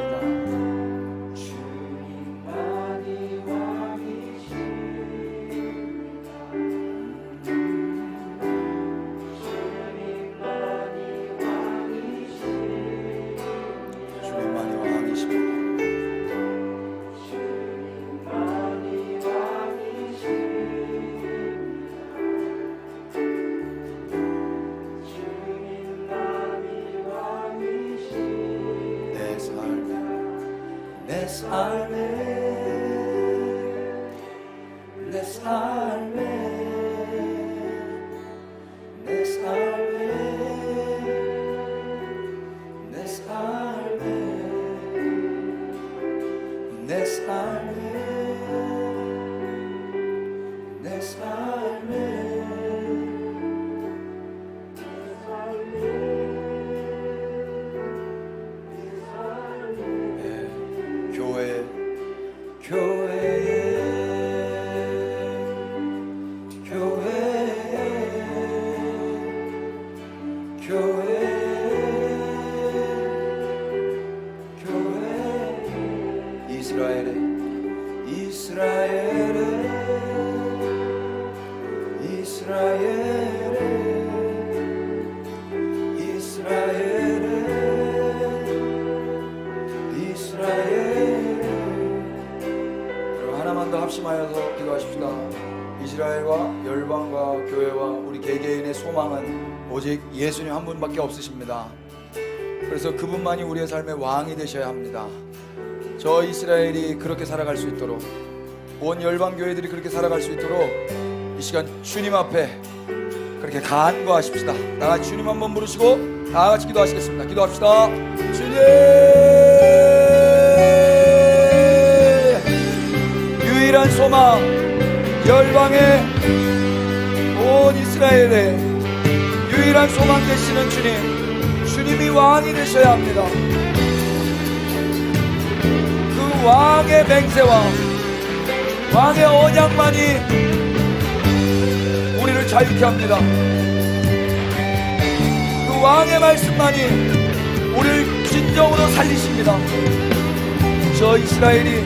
내 삶에 하나만 더 합심하여서 기도하십시다. 이스라엘과 열방과 교회와 우리 개개인의 소망은 오직 예수님 한 분밖에 없으십니다. 그래서 그분만이 우리의 삶의 왕이 되셔야 합니다. 저 이스라엘이 그렇게 살아갈 수 있도록, 온 열방 교회들이 그렇게 살아갈 수 있도록 이 시간 주님 앞에 그렇게 간구하십시다. 다같이 주님 한번 부르시고 다같이 기도하시겠습니다. 기도합시다. 주님, 유일한 소망, 열방의 온 이스라엘의 유일한 소망 되시는 주님, 주님이 왕이 되셔야 합니다. 그 왕의 맹세와 왕의 언약만이 우리를 자유케 합니다. 그 왕의 말씀만이 우리를 진정으로 살리십니다. 저 이스라엘이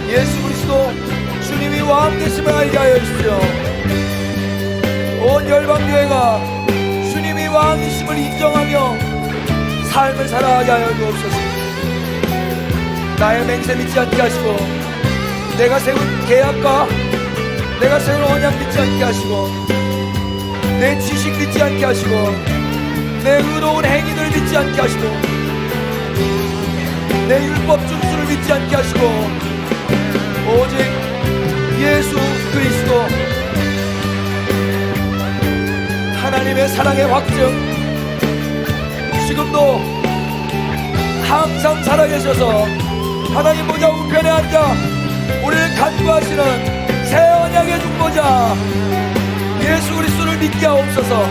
예수 그리스도 주님이 왕 되심을 알게 하여 주십시오. 온 열방교회가 주님이 왕이심을 인정하며 삶을 살아가게 하여 주옵소서. 나의 맹세 믿지 않게 하시고, 내가 세운 계약과 내가 세운 언약 믿지 않게 하시고, 내 지식 믿지 않게 하시고, 내 의로운 행위를 믿지 않게 하시고, 내 율법 준수를 믿지 않게 하시고, 오직 예수 그리스도 하나님의 사랑의 확증, 지금도 항상 살아계셔서 하나님 보좌 우편에 앉아 우리를 간구하시는 새 언약의 중보자 예수 그리스도를 믿게 하옵소서.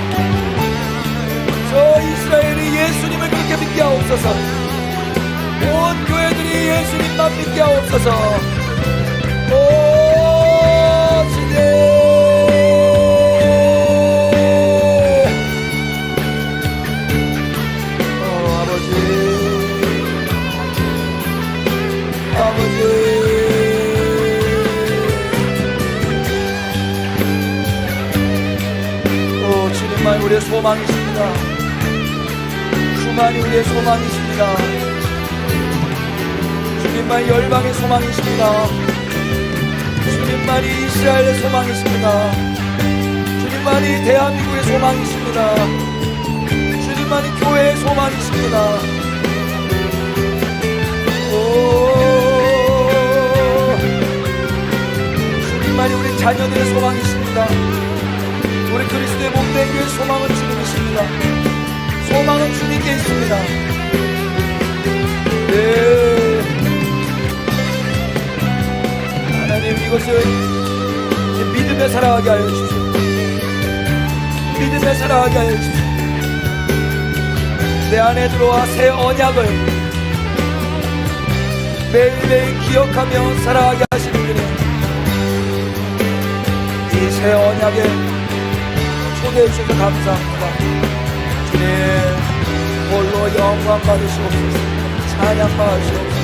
저 이스라엘이 예수님을 그렇게 믿게 하옵소서. 온 교회들이 예수님만 믿게 하옵소서. 오 주님, 주님만 우리의 소망이십니다. 주만이 우리의 소망이십니다. 주님만 열방의 소망이십니다. 주님만이 이스라엘의 소망이십니다. 주님만이 대한민국의 소망이십니다. 주님만이 교회의 소망이십니다. 주님만이 우리 자녀들의 소망이십니다. 우리 그리스도의 몸된 교회의 소망은 주님이십니다. 소망은 주님께 있습니다. 네. 하나님, 이것을 믿음에 살아가게 하여 주십시오. 믿음에 살아가게 하여 주십시오. 내 안에 들어와 새 언약을 매일매일 기억하며 살아가게 하시는 분이 이 새 언약에 초대해 주셔서 감사합니다. 주님, 홀로 영광 받으시옵소서. 찬양 받으시옵소서.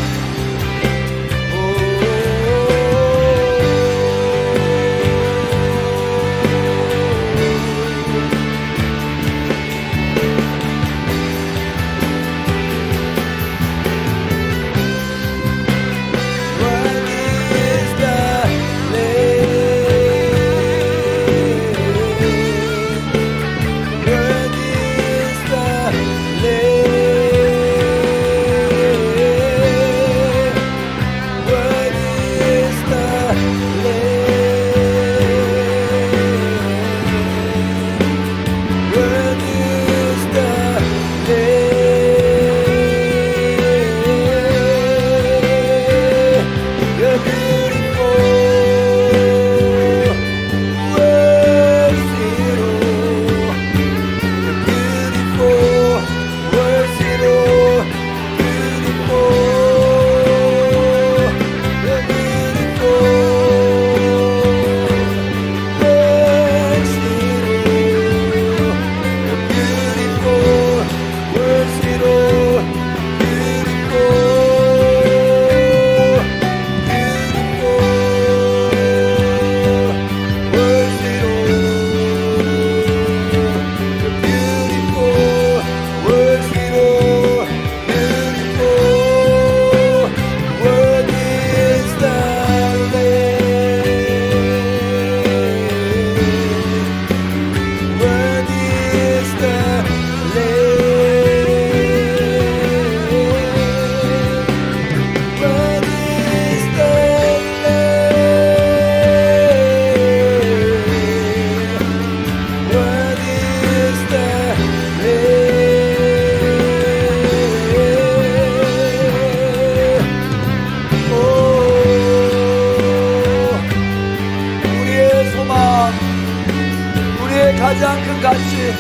가장 큰 가치,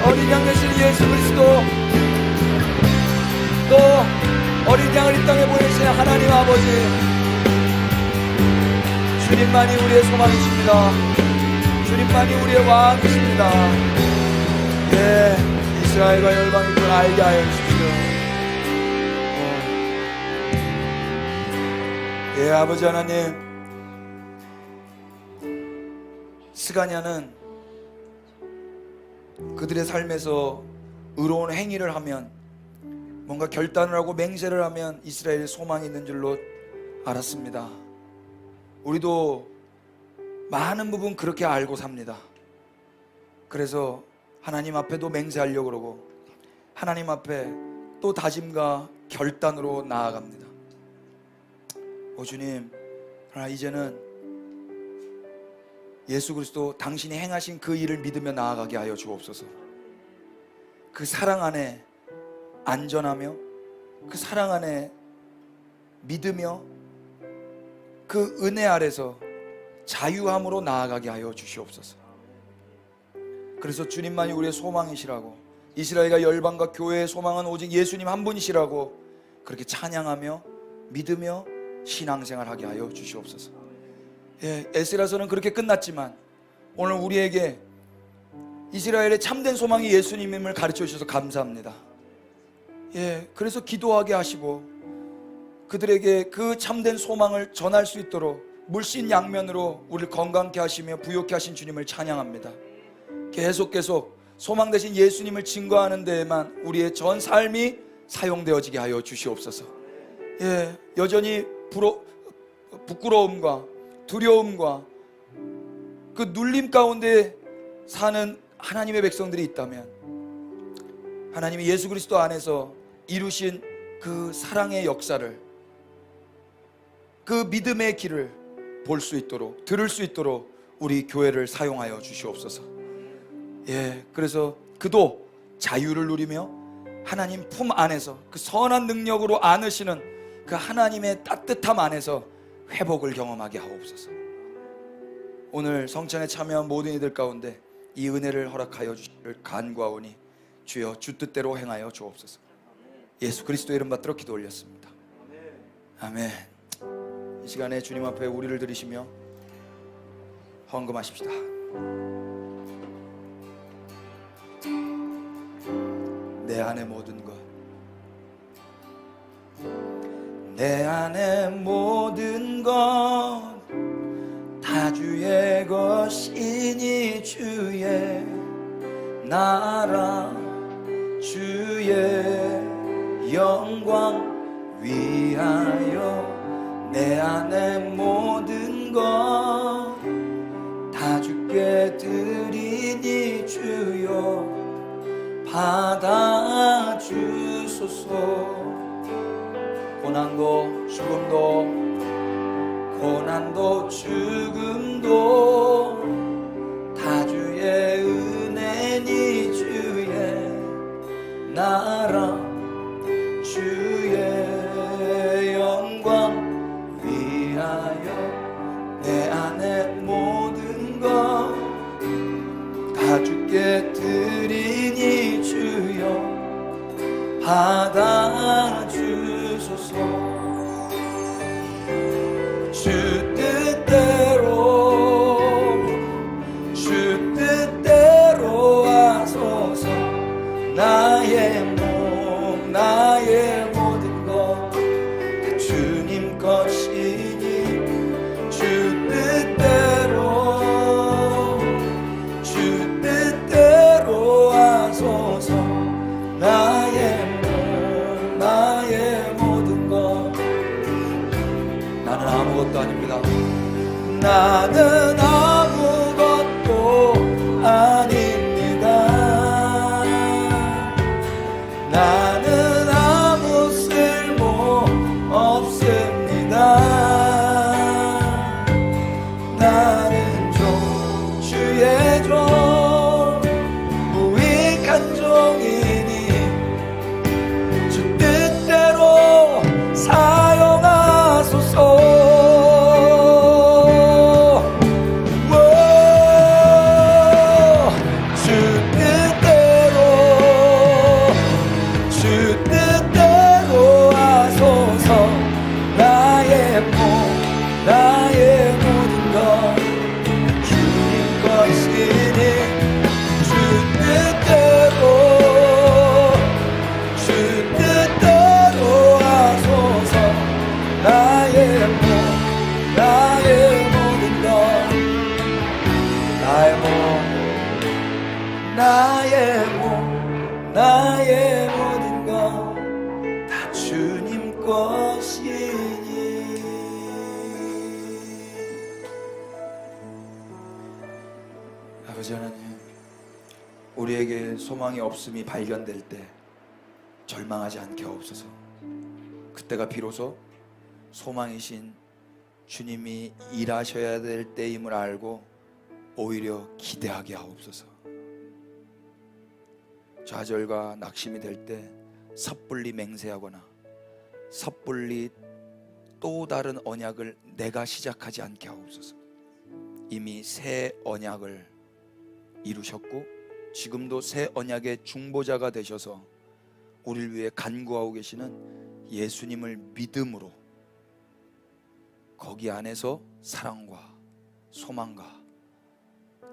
어린 양 되신 예수 그리스도, 또 어린 양을 이 땅에 보내신 하나님 아버지, 주님만이 우리의 소망이십니다. 주님만이 우리의 왕이십니다. 네, 이스라엘과 열방이 그걸 알게 하여 주십시오. 예, 아버지 하나님, 스가냐는 그들의 삶에서 의로운 행위를 하면, 뭔가 결단을 하고 맹세를 하면 이스라엘에 소망이 있는 줄로 알았습니다. 우리도 많은 부분 그렇게 알고 삽니다. 그래서 하나님 앞에도 맹세하려고 그러고 하나님 앞에 또 다짐과 결단으로 나아갑니다. 주님, 그러나 이제는 예수 그리스도 당신이 행하신 그 일을 믿으며 나아가게 하여 주옵소서. 그 사랑 안에 안전하며, 그 사랑 안에 믿으며, 그 은혜 아래서 자유함으로 나아가게 하여 주시옵소서. 그래서 주님만이 우리의 소망이시라고, 이스라엘과 열방과 교회의 소망은 오직 예수님 한 분이시라고 그렇게 찬양하며 믿으며 신앙생활하게 하여 주시옵소서. 에스라서는 그렇게 끝났지만 오늘 우리에게 이스라엘의 참된 소망이 예수님임을 가르쳐 주셔서 감사합니다. 그래서 기도하게 하시고 그들에게 그 참된 소망을 전할 수 있도록 물씬 양면으로 우리를 건강케 하시며 부욕케 하신 주님을 찬양합니다. 계속 소망 대신 예수님을 증거하는 데에만 우리의 전 삶이 사용되어지게 하여 주시옵소서. 여전히 부끄러움과 두려움과 그 눌림 가운데 사는 하나님의 백성들이 있다면, 하나님이 예수 그리스도 안에서 이루신 그 사랑의 역사를, 그 믿음의 길을 볼 수 있도록, 들을 수 있도록 우리 교회를 사용하여 주시옵소서. 그래서 그도 자유를 누리며 하나님 품 안에서 그 선한 능력으로 안으시는 그 하나님의 따뜻함 안에서 회복을 경험하게 하옵소서. 오늘 성찬에 참여한 모든 이들 가운데 이 은혜를 허락하여 주시기를 간구하오니 주여 주 뜻대로 행하여 주옵소서. 예수 그리스도의 이름 받들어 기도 올렸습니다. 아멘. 이 시간에 주님 앞에 우리를 들이시며 헌금하십시다. 내 안의 모든 것, 내 안의 모든 것 다 주의 것이니 주의 나라 주의 영광 위하여 내 안의 모든 것 다 주께 드리니 주여 받아주소서. 고난도 죽음도 고난도 죽음도 다 주의 은혜니 주의 나라 주의 영광 위하여 내 안의 모든 것 다 주께 드리니 주여 받아주소서. 주 뜻대로 하소서. 나의 몸 나의 모든 것 다 주님 것이니 주 뜻대로 하소서. 나의 몸 나의 모든 것. 나는 아무것도 아닙니다. 나는 아무것도 아닙니다. 나는 아무 쓸모 없습니다. 나는 종 주의 종 무익한 종이니 주 뜻대로 사용하소서. 주님 것이니. 아버지 하나님, 우리에게 소망이 없음이 발견될 때 절망하지 않게 하옵소서. 그때가 비로소 소망이신 주님이 일하셔야 될 때임을 알고 오히려 기대하게 하옵소서. 좌절과 낙심이 될 때 섣불리 맹세하거나 섣불리 또 다른 언약을 내가 시작하지 않게 하옵소서. 이미 새 언약을 이루셨고 지금도 새 언약의 중보자가 되셔서 우리를 위해 간구하고 계시는 예수님을 믿음으로 거기 안에서 사랑과 소망과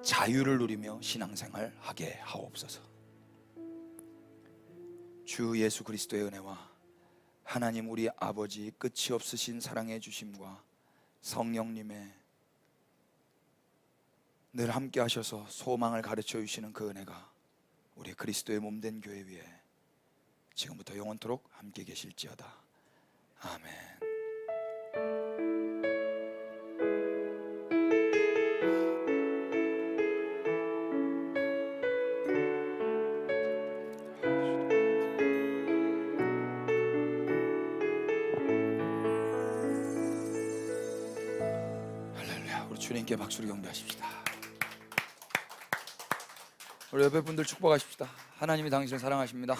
자유를 누리며 신앙생활 하게 하옵소서. 주 예수 그리스도의 은혜와 하나님 우리 아버지 끝이 없으신 사랑의 주심과 성령님의 늘 함께 하셔서 소망을 가르쳐 주시는 그 은혜가 우리 그리스도의 몸된 교회 위에 지금부터 영원토록 함께 계실지어다. 아멘. 할렐루야. 우리 주님께 박수를 경배하십시다. 우리 옆에 분들 축복하십시다. 하나님이 당신을 사랑하십니다.